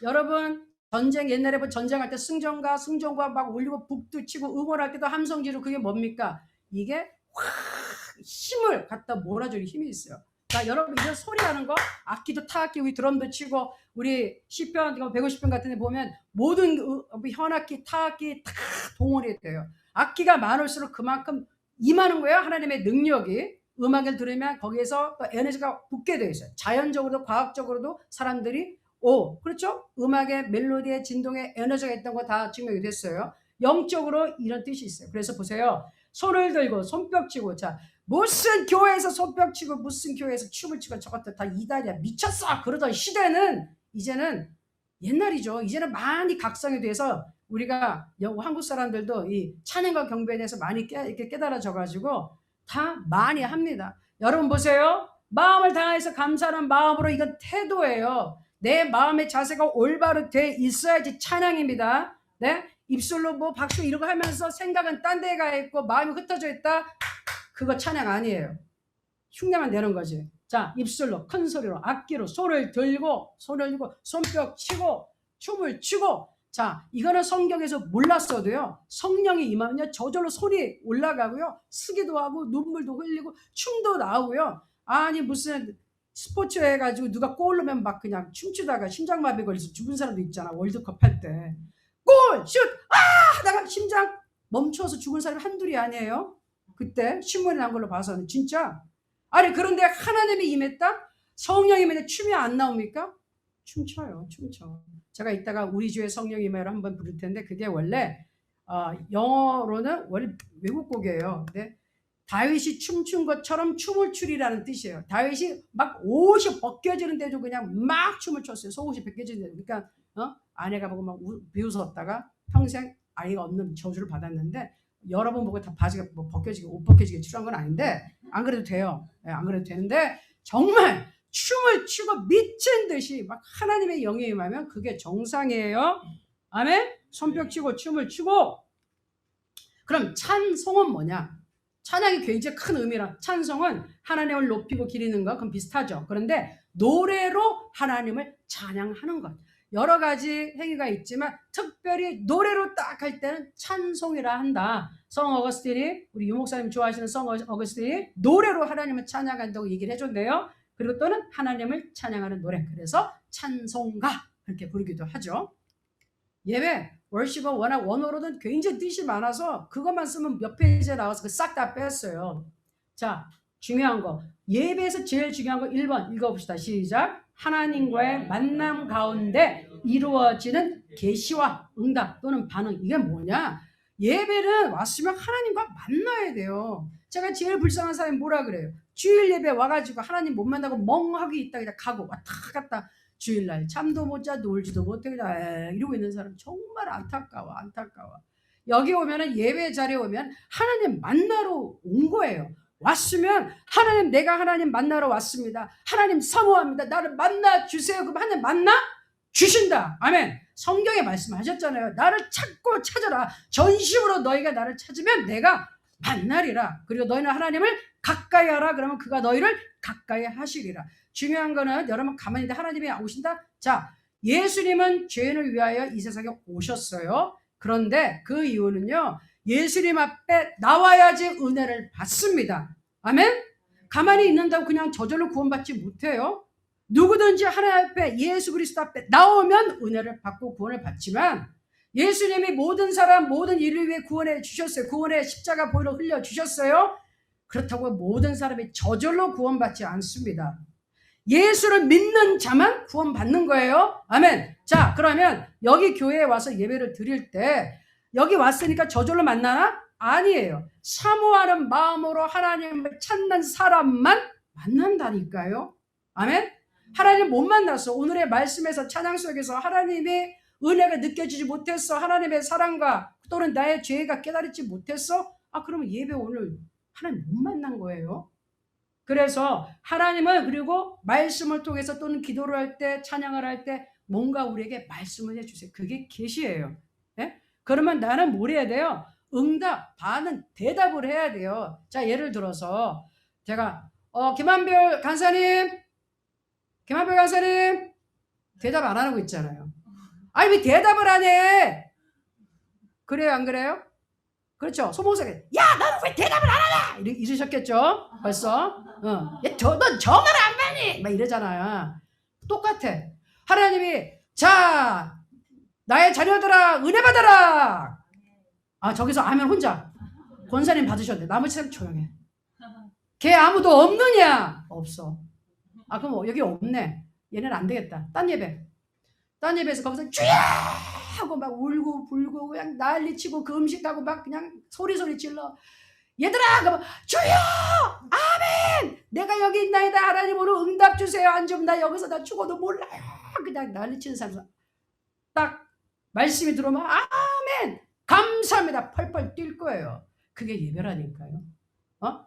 여러분 전쟁 옛날에 전쟁할 때 승전가 막 올리고 북도 치고 응원할 때도 함성 지르고 그게 뭡니까? 이게 힘을 갖다 몰아주는 힘이 있어요. 자, 여러분 이런 소리하는 거 악기도 타악기 우리 드럼도 치고 우리 시편 150편 같은 데 보면 모든 현악기 타악기 다 동원이 돼요. 악기가 많을수록 그만큼 임하는 거예요. 하나님의 능력이. 음악을 들으면 거기에서 에너지가 붙게 되어 있어요. 자연적으로도 과학적으로도 사람들이 그렇죠? 음악의 멜로디의 진동에 에너지가 있던 거 다 증명이 됐어요. 영적으로 이런 뜻이 있어요. 그래서 보세요. 손을 들고 손뼉 치고 자 무슨 교회에서 손뼉 치고 무슨 교회에서 춤을 추고 저것도 다 이단이야 미쳤어 그러던 시대는 이제는 옛날이죠. 이제는 많이 각성이 돼서 우리가 한국 사람들도 이 찬양과 경배에 대해서 많이 이렇게 깨달아져 가지고 다 많이 합니다. 여러분 보세요. 마음을 다해서 감사하는 마음으로 이건 태도예요. 내 마음의 자세가 올바로 돼 있어야지 찬양입니다. 네? 입술로 뭐 박수 이런 거 하면서 생각은 딴 데에 가 있고 마음이 흩어져 있다. 그거 찬양 아니에요. 흉내만 내는 거지. 자, 입술로 큰 소리로 악기로 손을 들고 손뼉 치고 춤을 추고 자, 이거는 성경에서 몰랐어도요. 성령이 임하면요. 저절로 손이 올라가고요. 쓰기도 하고 눈물도 흘리고 춤도 나오고요. 아니 무슨 스포츠 해가지고 누가 골 넣으면 막 그냥 춤추다가 심장마비 걸려서 죽은 사람도 있잖아. 월드컵 할 때. 골! 슛! 하다가 심장 멈춰서 죽은 사람이 한둘이 아니에요. 그때 신문에 난 걸로 봐서는 진짜. 아니 그런데 하나님이 임했다? 성령이 임했는데 춤이 안 나옵니까? 춤춰요. 춤춰. 제가 이따가 우리 주의 성령이 임하여를 한번 부를 텐데 그게 원래 영어로는 원래 외국 곡이에요. 근데 다윗이 춤춘 것처럼 춤을 추리라는 뜻이에요. 다윗이 막 옷이 벗겨지는데도 그냥 막 춤을 췄어요. 속옷이 벗겨지는데. 그러니까 아내가 보고 막 비웃었다가 평생 아이가 없는 저주를 받았는데 여러분 보고 다 바지가 뭐 벗겨지게 옷 벗겨지게 추한 건 아닌데 안 그래도 돼요. 네, 안 그래도 되는데 정말 춤을 추고 미친 듯이 막 하나님의 영이 임하면 그게 정상이에요. 아멘? 손뼉 치고 춤을 추고 그럼 찬송은 뭐냐? 찬양이 굉장히 큰 의미라 찬송은 하나님을 높이고 기리는 것 그건 비슷하죠. 그런데 노래로 하나님을 찬양하는 것 여러 가지 행위가 있지만 특별히 노래로 딱 할 때는 찬송이라 한다. 성 어거스틴이 우리 유목사님 좋아하시는 성 어거스틴이 노래로 하나님을 찬양한다고 얘기를 해줬네요. 그리고 또는 하나님을 찬양하는 노래 그래서 찬송가 그렇게 부르기도 하죠. 예배 월십은 워낙 원어로는 굉장히 뜻이 많아서 그것만 쓰면 몇 페이지에 나와서 싹 다 뺐어요. 자 중요한 거 예배에서 제일 중요한 거 1번 읽어봅시다. 시작. 하나님과의 만남 가운데 이루어지는 계시와 응답 또는 반응 이게 뭐냐? 예배는 왔으면 하나님과 만나야 돼요. 제가 제일 불쌍한 사람이 뭐라 그래요? 주일 예배 와가지고 하나님 못 만나고 멍하게 있다 그냥 가고 왔다 갔다 주일날 잠도 못 자 놀지도 못해 그냥 이러고 있는 사람 정말 안타까워. 여기 오면은 예배 자리에 오면 하나님 만나러 온 거예요. 왔으면 하나님 내가 하나님 만나러 왔습니다. 하나님 사모합니다. 나를 만나 주세요. 그럼 하나님 만나 주신다. 아멘. 성경에 말씀하셨잖아요. 나를 찾고 찾아라. 전심으로 너희가 나를 찾으면 내가 만나리라. 그리고 너희는 하나님을 가까이 하라. 그러면 그가 너희를 가까이 하시리라. 중요한 거는 여러분 가만히 있는데 하나님이 오신다. 자, 예수님은 죄인을 위하여 이 세상에 오셨어요. 그런데 그 이유는요. 예수님 앞에 나와야지 은혜를 받습니다. 아멘? 가만히 있는다고 그냥 저절로 구원받지 못해요. 누구든지 하나님 앞에 예수 그리스도 앞에 나오면 은혜를 받고 구원을 받지만 예수님이 모든 사람 모든 인류 위해 구원해 주셨어요. 구원의 십자가 보혈을 흘려 주셨어요. 그렇다고 모든 사람이 저절로 구원받지 않습니다. 예수를 믿는 자만 구원받는 거예요. 아멘. 자 그러면 여기 교회에 와서 예배를 드릴 때 여기 왔으니까 저절로 만나나? 아니에요. 사모하는 마음으로 하나님을 찾는 사람만 만난다니까요. 아멘. 하나님 못 만났어. 오늘의 말씀에서 찬양 속에서 하나님의 은혜가 느껴지지 못했어. 하나님의 사랑과 또는 나의 죄가 깨달지 못했어. 그러면 예배 오늘 하나님 못 만난 거예요. 그래서 하나님은 그리고 말씀을 통해서 또는 기도를 할 때 찬양을 할 때 뭔가 우리에게 말씀을 해주세요. 그게 계시예요. 네? 그러면 나는 뭘 해야 돼요? 응답, 반응, 대답을 해야 돼요. 자 예를 들어서 제가 김한별 간사님 대답 안 하는 거 있잖아요. 아니 왜 대답을 안 해? 그래요 안 그래요? 그렇죠. 소목사가 야 너는 왜 대답을 안 하냐 이러셨겠죠. 벌써 넌 전화를 안 받니 막 이러잖아요. 똑같아. 하나님이 자 나의 자녀들아 은혜 받아라. 아 저기서 아멘 혼자 권사님 받으셨는데 나머지 사람 조용해. 걔 아무도 없느냐? 없어. 아 그럼 여기 없네. 얘는 안 되겠다. 딴 예배에서 거기서 주야 하고 막 울고 불고 그냥 난리치고 그 음식하고 막 그냥 소리 질러. 얘들아 그러면 주여 아멘 내가 여기 있나이다 하나님으로 응답 주세요. 안 좀 나 여기서 나 죽어도 몰라요. 그냥 난리치는 사람 딱 말씀이 들어오면 아멘 감사합니다 펄펄 뛸 거예요. 그게 예배라니까요.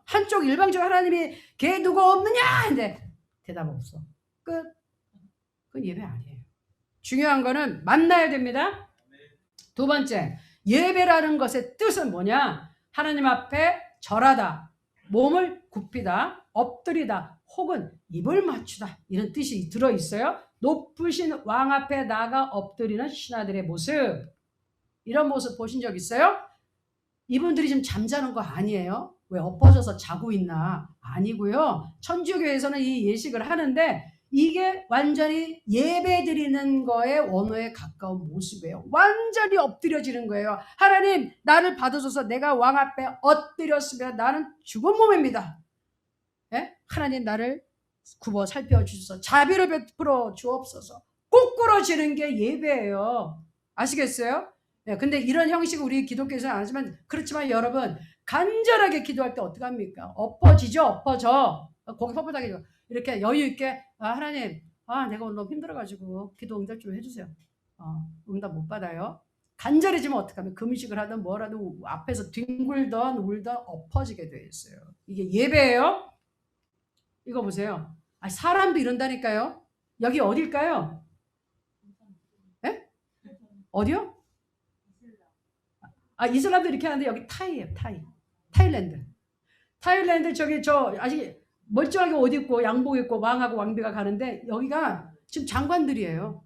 한쪽 일방적 하나님이 걔 누구 없느냐 근데 대답 없어. 끝. 그건 예배 아니에요. 중요한 거는 만나야 됩니다. 두 번째 예배라는 것의 뜻은 뭐냐? 하나님 앞에 절하다, 몸을 굽히다, 엎드리다, 혹은 입을 맞추다 이런 뜻이 들어있어요. 높으신 왕 앞에 나가 엎드리는 신하들의 모습. 이런 모습 보신 적 있어요? 이분들이 지금 잠자는 거 아니에요. 왜 엎어져서 자고 있나? 아니고요. 천주교에서는 이 예식을 하는데 이게 완전히 예배 드리는 거에 원어에 가까운 모습이에요. 완전히 엎드려지는 거예요. 하나님 나를 받으소서. 내가 왕 앞에 엎드렸으면 나는 죽은 몸입니다. 예? 하나님 나를 굽어 살펴주셔서 자비를 베풀어 주옵소서. 꼬꾸러지는 게 예배예요. 아시겠어요? 예, 근데 이런 형식을 우리 기독교에서는 안 하지만 그렇지만 여러분 간절하게 기도할 때 어떻게 합니까? 엎어지죠. 엎어져. 고개 뻣뻣하게 이렇게 여유 있게 하나님 내가 오늘 너무 힘들어가지고 기도 응답 좀 해주세요. 응답 못 받아요. 간절해지면 어떡하면 금식을 하든 뭐라든 앞에서 뒹굴던 울던 엎어지게 돼 있어요. 이게 예배예요. 이거 보세요. 사람도 이런다니까요. 여기 어딜까요? 에? 어디요? 이슬람도 이렇게 하는데 여기 타이예요. 타일랜드 저 아직 멀쩡하게 옷 입고 양복 입고 왕하고 왕비가 가는데 여기가 지금 장관들이에요.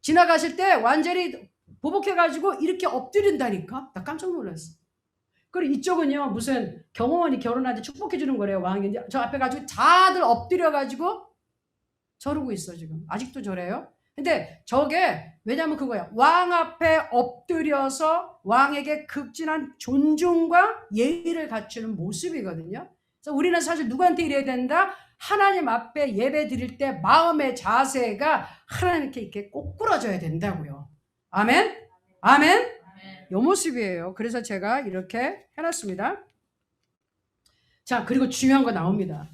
지나가실 때 완전히 보복해가지고 이렇게 엎드린다니까. 나 깜짝 놀랐어. 그리고 이쪽은요 무슨 경호원이 결혼하는데 축복해주는 거래요. 왕이 저 앞에 가지고 다들 엎드려가지고 저러고 있어 지금. 아직도 저래요. 근데 저게 왜냐면 그거야. 왕 앞에 엎드려서 왕에게 극진한 존중과 예의를 갖추는 모습이거든요. 그래서 우리는 사실 누구한테 이래야 된다? 하나님 앞에 예배 드릴 때 마음의 자세가 하나님께 이렇게 꼬꾸라져야 된다고요. 아멘? 아멘? 요 모습이에요. 그래서 제가 이렇게 해놨습니다. 자, 그리고 중요한 거 나옵니다.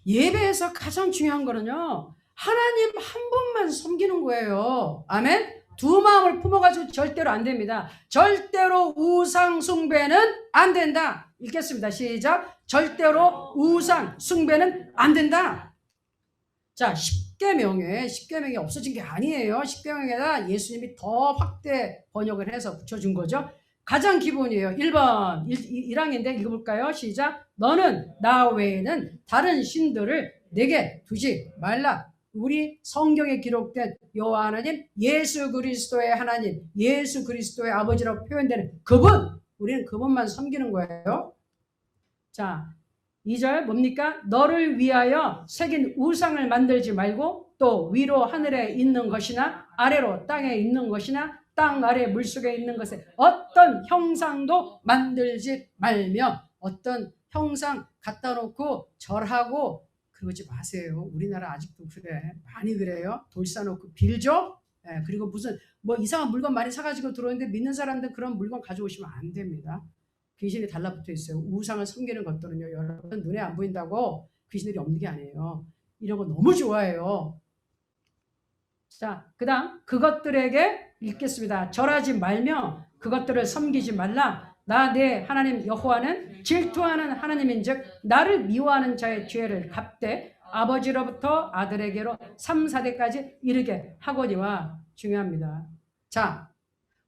예배에서 가장 중요한 거는요. 하나님 한 분만 섬기는 거예요. 아멘? 두 마음을 품어가지고 절대로 안 됩니다. 절대로 우상 숭배는 안 된다. 읽겠습니다. 시작. 절대로 우상 숭배는 안 된다. 자, 10계명이 없어진 게 아니에요. 10계명에다 예수님이 더 확대 번역을 해서 붙여준 거죠. 가장 기본이에요. 1번 1항인데 읽어볼까요? 시작. 너는 나 외에는 다른 신들을 내게 두지 말라. 우리 성경에 기록된 여호와 하나님, 예수 그리스도의 하나님, 예수 그리스도의 아버지라고 표현되는 그분, 우리는 그분만 섬기는 거예요. 자, 2절 뭡니까? 너를 위하여 새긴 우상을 만들지 말고 또 위로 하늘에 있는 것이나 아래로 땅에 있는 것이나 땅 아래 물속에 있는 것에 어떤 형상도 만들지 말며. 어떤 형상 갖다 놓고 절하고 그러지 마세요. 우리나라 아직도 그래. 많이 그래요. 돌 쌓아놓고 빌죠. 그리고 무슨 뭐 이상한 물건 많이 사가지고 들어오는데 믿는 사람들 그런 물건 가져오시면 안 됩니다. 귀신이 달라붙어 있어요. 우상을 섬기는 것들은요. 여러분 눈에 안 보인다고 귀신들이 없는 게 아니에요. 이런 거 너무 좋아해요. 자, 그 다음 그것들에게 읽겠습니다. 절하지 말며 그것들을 섬기지 말라. 나 내 하나님 여호와는 질투하는 하나님인즉 나를 미워하는 자의 죄를 갚되 아버지로부터 아들에게로 3, 4대까지 이르게 하거니와. 중요합니다. 자,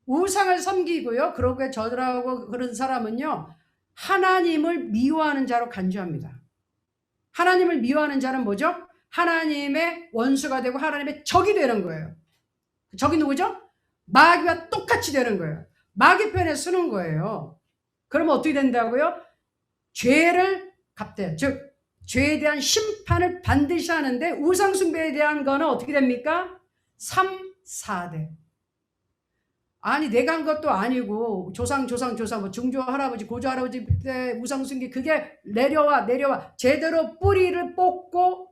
우상을 섬기고요. 그러고 절하고 그런 사람은요. 하나님을 미워하는 자로 간주합니다. 하나님을 미워하는 자는 뭐죠? 하나님의 원수가 되고 하나님의 적이 되는 거예요. 적이 누구죠? 마귀와 똑같이 되는 거예요. 마귀 편에 쓰는 거예요. 그러면 어떻게 된다고요? 죄를 갚대. 즉 죄에 대한 심판을 반드시 하는데 우상숭배에 대한 거는 어떻게 됩니까? 3, 4대. 아니 내가 한 것도 아니고 조상 뭐 증조 할아버지 고조 할아버지 때 우상숭배 그게 내려와 제대로 뿌리를 뽑고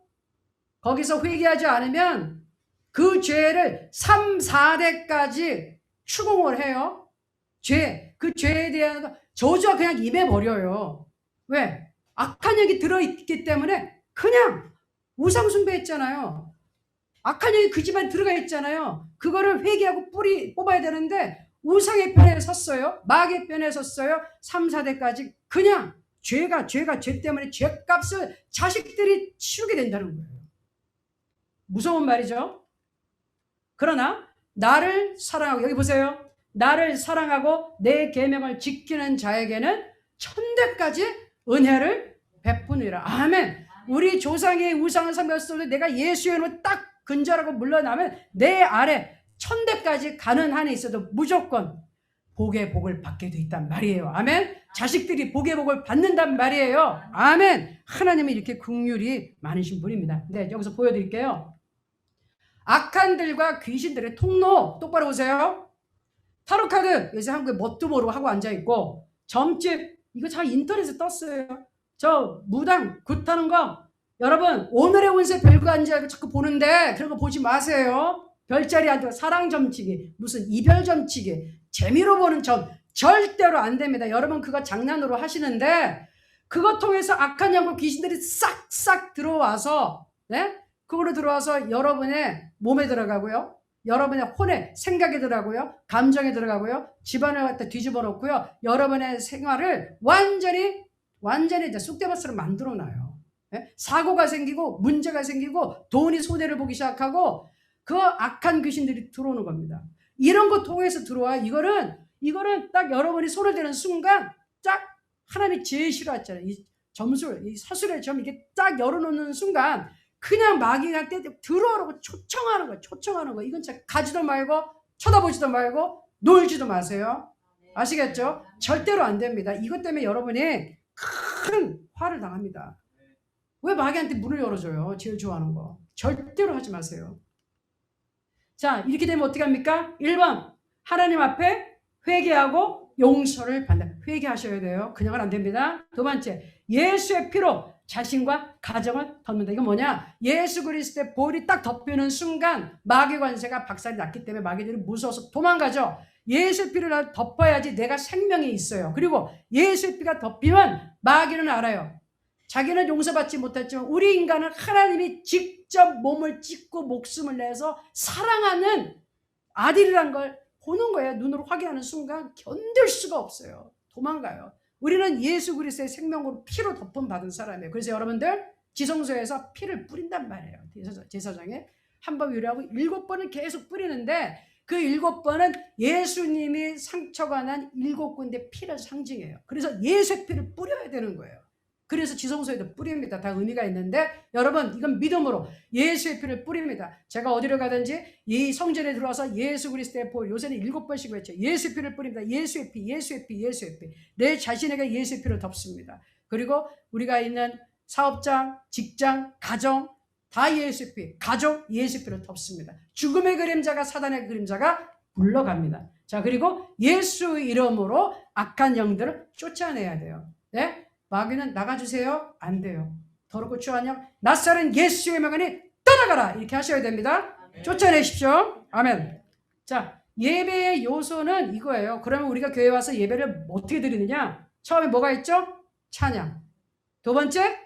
거기서 회개하지 않으면 그 죄를 3, 4대까지 추궁을 해요. 그 죄에 대한 저주가 그냥 입에 버려요. 왜? 악한 얘기 들어있기 때문에 그냥 우상숭배했잖아요. 악한 얘기 그 집안에 들어가 있잖아요. 그거를 회개하고 뿌리 뽑아야 되는데 우상의 편에 섰어요. 마귀의 편에 섰어요. 3, 4대까지 그냥 죄가 죄 때문에 죄값을 자식들이 치르게 된다는 거예요. 무서운 말이죠. 그러나 나를 사랑하고, 여기 보세요. 나를 사랑하고 내 계명을 지키는 자에게는 천대까지 은혜를 베푸니라. 아멘. 우리 조상의 우상을 섬겼을 때 내가 예수의 이름을 딱 근절하고 물러나면 내 아래 천대까지 가는 한이 있어도 무조건 복의 복을 받게 돼 있단 말이에요. 아멘. 자식들이 복의 복을 받는단 말이에요. 아멘. 하나님이 이렇게 긍휼이 많으신 분입니다. 네, 여기서 보여드릴게요. 악한들과 귀신들의 통로 똑바로 보세요. 타로카드 요새 한국에 뭣도 모르고 하고 앉아있고, 점집 이거 잘 인터넷에 떴어요. 저 무당 굿하는 거 여러분 오늘의 운세 별거 아닌 줄 알고 자꾸 보는데 그런 거 보지 마세요. 별자리 안 되고 사랑 점치기 무슨 이별 점치기 재미로 보는 점 절대로 안 됩니다. 여러분 그거 장난으로 하시는데 그거 통해서 악한 영과 귀신들이 싹싹 들어와서 그거로 들어와서 여러분의 몸에 들어가고요. 여러분의 혼에 생각에 들어가고요. 감정에 들어가고요. 집안을 갖다 뒤집어 놓고요. 여러분의 생활을 완전히 이제 쑥대밭으로 만들어 놔요. 사고가 생기고 문제가 생기고 돈이 손해를 보기 시작하고 그 악한 귀신들이 들어오는 겁니다. 이런 거 통해서 들어와. 이거는 딱 여러분이 손을 대는 순간 딱 하나님이 제일 싫어했잖아요. 이 점술, 이 사술의 점 이렇게 딱 열어놓는 순간 그냥 마귀한테 들어오라고 초청하는 거예요. 이건 진짜 가지도 말고 쳐다보지도 말고 놀지도 마세요. 아시겠죠? 절대로 안 됩니다. 이것 때문에 여러분이 큰 화를 당합니다. 왜 마귀한테 문을 열어줘요? 제일 좋아하는 거. 절대로 하지 마세요. 자, 이렇게 되면 어떻게 합니까? 1번 하나님 앞에 회개하고 용서를 받는다. 회개하셔야 돼요. 그냥은 안 됩니다. 두 번째, 예수의 피로 자신과 가정을 덮는다. 이건 뭐냐? 예수 그리스도의 볼이 딱 덮이는 순간 마귀 관세가 박살이 났기 때문에 마귀들이 무서워서 도망가죠. 예수의 피를 덮어야지 내가 생명이 있어요. 그리고 예수의 피가 덮이면 마귀는 알아요. 자기는 용서받지 못했지만 우리 인간은 하나님이 직접 몸을 찢고 목숨을 내서 사랑하는 아들이란 걸 보는 거예요. 눈으로 확인하는 순간 견딜 수가 없어요. 도망가요. 우리는 예수 그리스도의 생명으로 피로 덮음 받은 사람이에요. 그래서 여러분들 지성소에서 피를 뿌린단 말이에요. 제사장에 한 번 유래하고 7번을 계속 뿌리는데 그 7번은 예수님이 상처가 난 7군데 피를 상징해요. 그래서 예수의 피를 뿌려야 되는 거예요. 그래서 지성소에도 뿌립니다. 다 의미가 있는데 여러분 이건 믿음으로 예수의 피를 뿌립니다. 제가 어디로 가든지 이 성전에 들어와서 예수 그리스도의 볼 요새는 7번씩 외쳐 예수의 피를 뿌립니다. 예수의 피, 예수의 피, 예수의 피. 내 자신에게 예수의 피를 덮습니다. 그리고 우리가 있는 사업장, 직장, 가정 다 예수의 피, 가족 예수의 피를 덮습니다. 죽음의 그림자가 사단의 그림자가 물러갑니다. 자, 그리고 예수 이름으로 악한 영들을 쫓아내야 돼요. 네? 마귀는 나가주세요. 안 돼요. 더럽고 추한 영 낯설은 예수의 명하니 떠나가라. 이렇게 하셔야 됩니다. 아멘. 쫓아내십시오. 아멘. 자, 예배의 요소는 이거예요. 그러면 우리가 교회 와서 예배를 어떻게 드리느냐? 처음에 뭐가 있죠? 찬양. 두 번째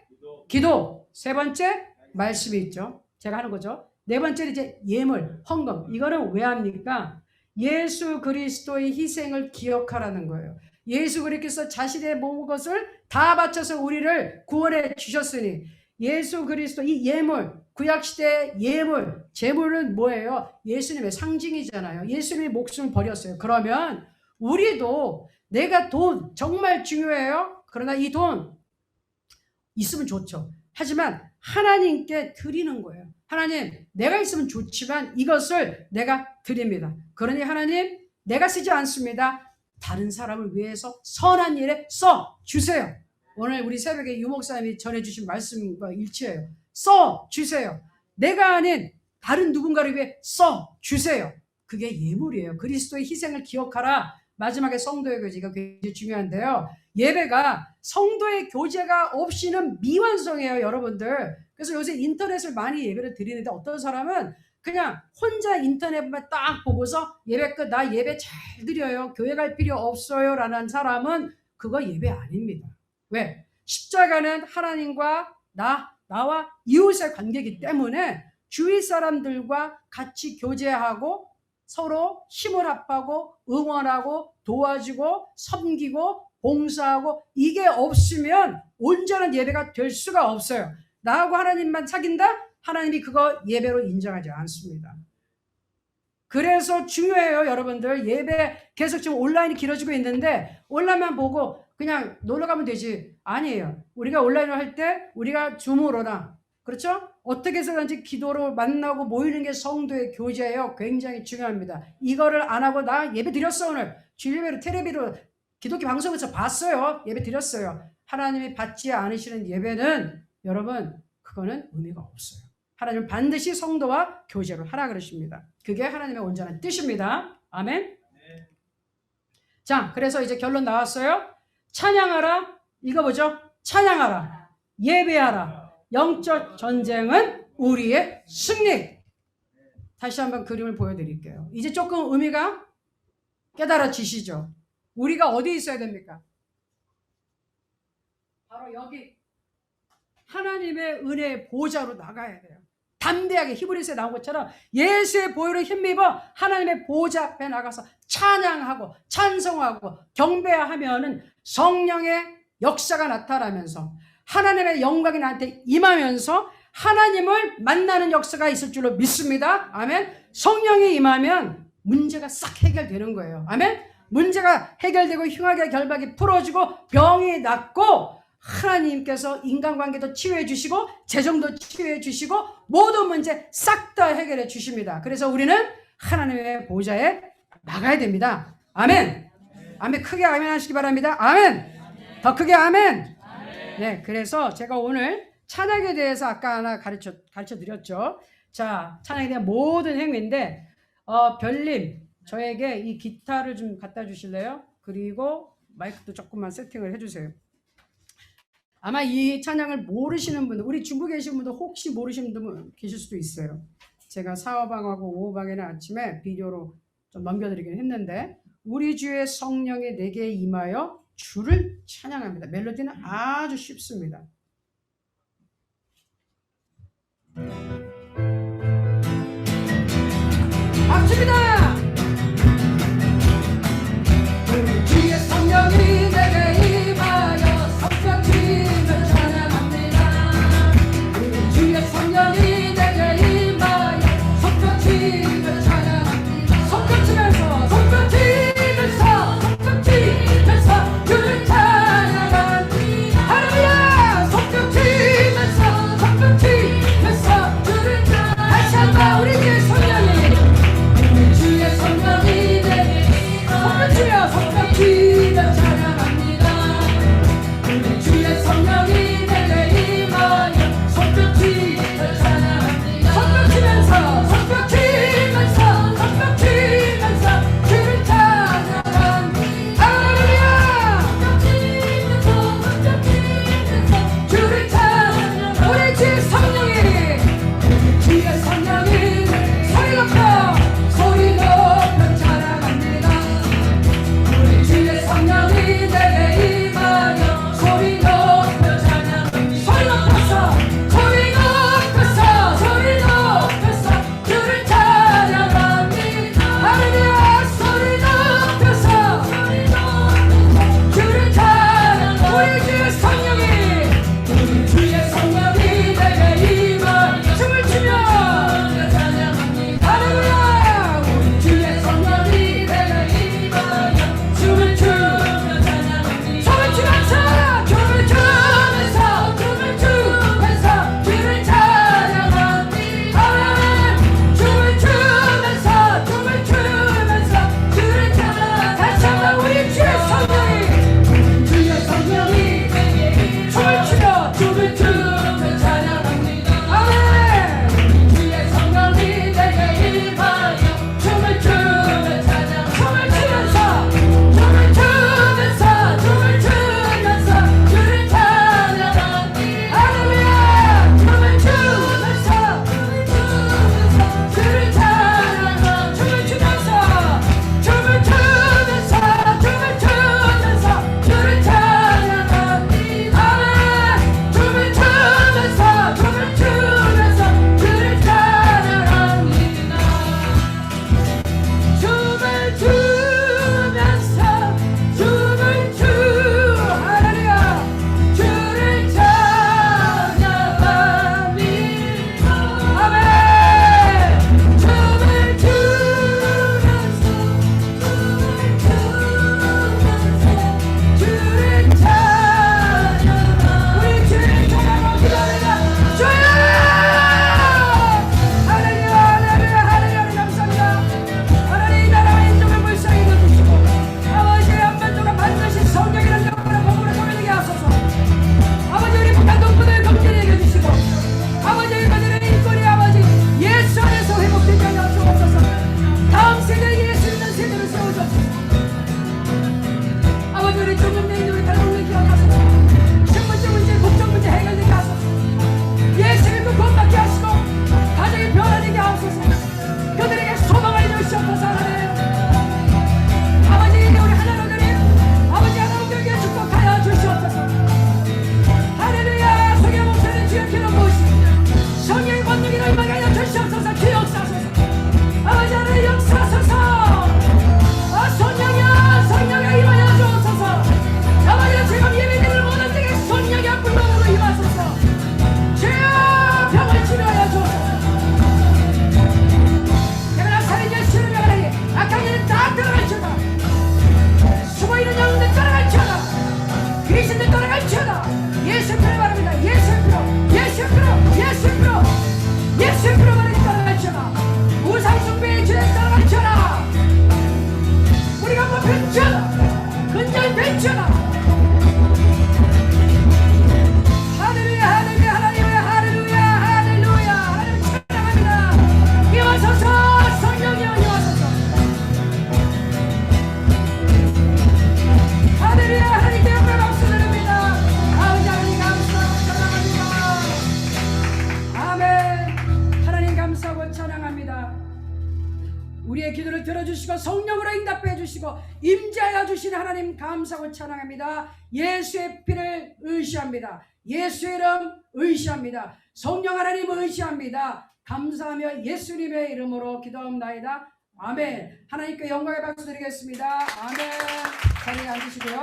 기도. 세 번째 말씀이 있죠. 제가 하는 거죠. 네 번째는 이제 예물, 헌금. 이거는 왜 합니까? 예수 그리스도의 희생을 기억하라는 거예요. 예수 그리스도께서 자신의 모든 것을 다 바쳐서 우리를 구원해 주셨으니 예수 그리스도 이 예물, 구약시대의 예물, 제물은 뭐예요? 예수님의 상징이잖아요. 예수님이 목숨을 버렸어요. 그러면 우리도 내가 돈 정말 중요해요. 그러나 이 돈 있으면 좋죠. 하지만 하나님께 드리는 거예요. 하나님 내가 있으면 좋지만 이것을 내가 드립니다. 그러니 하나님 내가 쓰지 않습니다. 다른 사람을 위해서 선한 일에 써주세요. 오늘 우리 새벽에 유 목사님이 전해주신 말씀과 일치해요. 써주세요. 내가 아닌 다른 누군가를 위해 써주세요. 그게 예물이에요. 그리스도의 희생을 기억하라. 마지막에 성도의 교제가 굉장히 중요한데요. 예배가 성도의 교제가 없이는 미완성이에요, 여러분들. 그래서 요새 인터넷을 많이 예배를 드리는데 어떤 사람은 그냥 혼자 인터넷만 딱 보고서 예배 끝, 나 예배 잘 드려요. 교회 갈 필요 없어요. 라는 사람은 그거 예배 아닙니다. 왜? 십자가는 하나님과 나와 이웃의 관계이기 때문에 주위 사람들과 같이 교제하고 서로 힘을 합하고 응원하고 도와주고 섬기고 봉사하고 이게 없으면 온전한 예배가 될 수가 없어요. 나하고 하나님만 사귄다? 하나님이 그거 예배로 인정하지 않습니다. 그래서 중요해요, 여러분들. 예배 계속 지금 온라인이 길어지고 있는데 온라인만 보고 그냥 놀러 가면 되지. 아니에요. 우리가 온라인을 할 때 우리가 줌으로나, 그렇죠? 어떻게 해서든지 기도로 만나고 모이는 게 성도의 교제예요. 굉장히 중요합니다. 이거를 안 하고 나 예배 드렸어 오늘. 주일예배로 텔레비로 기독교 방송에서 봤어요. 예배 드렸어요. 하나님이 받지 않으시는 예배는 여러분 그거는 의미가 없어요. 하나님은 반드시 성도와 교제를 하라 그러십니다. 그게 하나님의 온전한 뜻입니다. 아멘. 네. 자, 그래서 이제 결론 나왔어요. 찬양하라. 이거 뭐죠? 찬양하라. 예배하라. 영적 전쟁은 우리의 승리. 다시 한번 그림을 보여드릴게요. 이제 조금 의미가 깨달아지시죠? 우리가 어디 있어야 됩니까? 바로 여기 하나님의 은혜의 보좌로 나가야 돼요. 담대하게 히브리서에 나온 것처럼 예수의 보혈을 힘입어 하나님의 보좌 앞에 나가서 찬양하고 찬송하고 경배하면은 성령의 역사가 나타나면서 하나님의 영광이 나한테 임하면서 하나님을 만나는 역사가 있을 줄로 믿습니다. 아멘. 성령이 임하면 문제가 싹 해결되는 거예요. 아멘. 문제가 해결되고 흉악의 결박이 풀어지고 병이 낫고 하나님께서 인간관계도 치유해 주시고 재정도 치유해 주시고 모든 문제 싹 다 해결해 주십니다. 그래서 우리는 하나님의 보좌에 나가야 됩니다. 아멘. 아멘. 크게 아멘 하시기 바랍니다. 아멘. 더 크게 아멘. 네, 그래서 제가 오늘 찬양에 대해서 아까 하나 가르쳐 드렸죠. 자, 찬양에 대한 모든 행위인데 별님 저에게 이 기타를 좀 갖다 주실래요? 그리고 마이크도 조금만 세팅을 해주세요. 아마 이 찬양을 모르시는 분들, 우리 중국에 계신 분들 혹시 모르시는 분들 계실 수도 있어요. 제가 4호방하고 5호방에는 아침에 비디오로 좀 넘겨드리긴 했는데 우리 주의 성령이 내게 임하여 주를 찬양합니다. 멜로디는 아주 쉽습니다. 박수입니다. 우리 주의 성령이 내게 임하여 성령님을 찬양합니다. 우리 주의 성령이 내게 임하여 성령님을 찬양합니다. 손끝치면서 주를 찬양합니다. 할렐루야. 손끝치면서 주를 찬양합니다. 다시 한번 우리 주의 성령이 근처다. 근절되쳐라. 할렐루야 할렐루야 할렐루야 할렐루야 하나님 찬양합니다. 이와소서 성령이여 이와소서. 할렐루야 하나님께 영광 박수 드립니다. 아버지 하나님 감사하고 찬양합니다. 아멘. 하나님 감사하고 찬양합니다. 우리의 기도를 들어주시고 성령으로 응답해 주시고 임재하여 주신 하나님 감사하고 찬양합니다. 예수의 피를 의시합니다. 예수의 이름 의시합니다. 성령 하나님 의시합니다. 감사하며 예수님의 이름으로 기도합나이다. 아멘. 하나님께 영광의 박수 드리겠습니다. 아멘. 자리에 앉으시고요.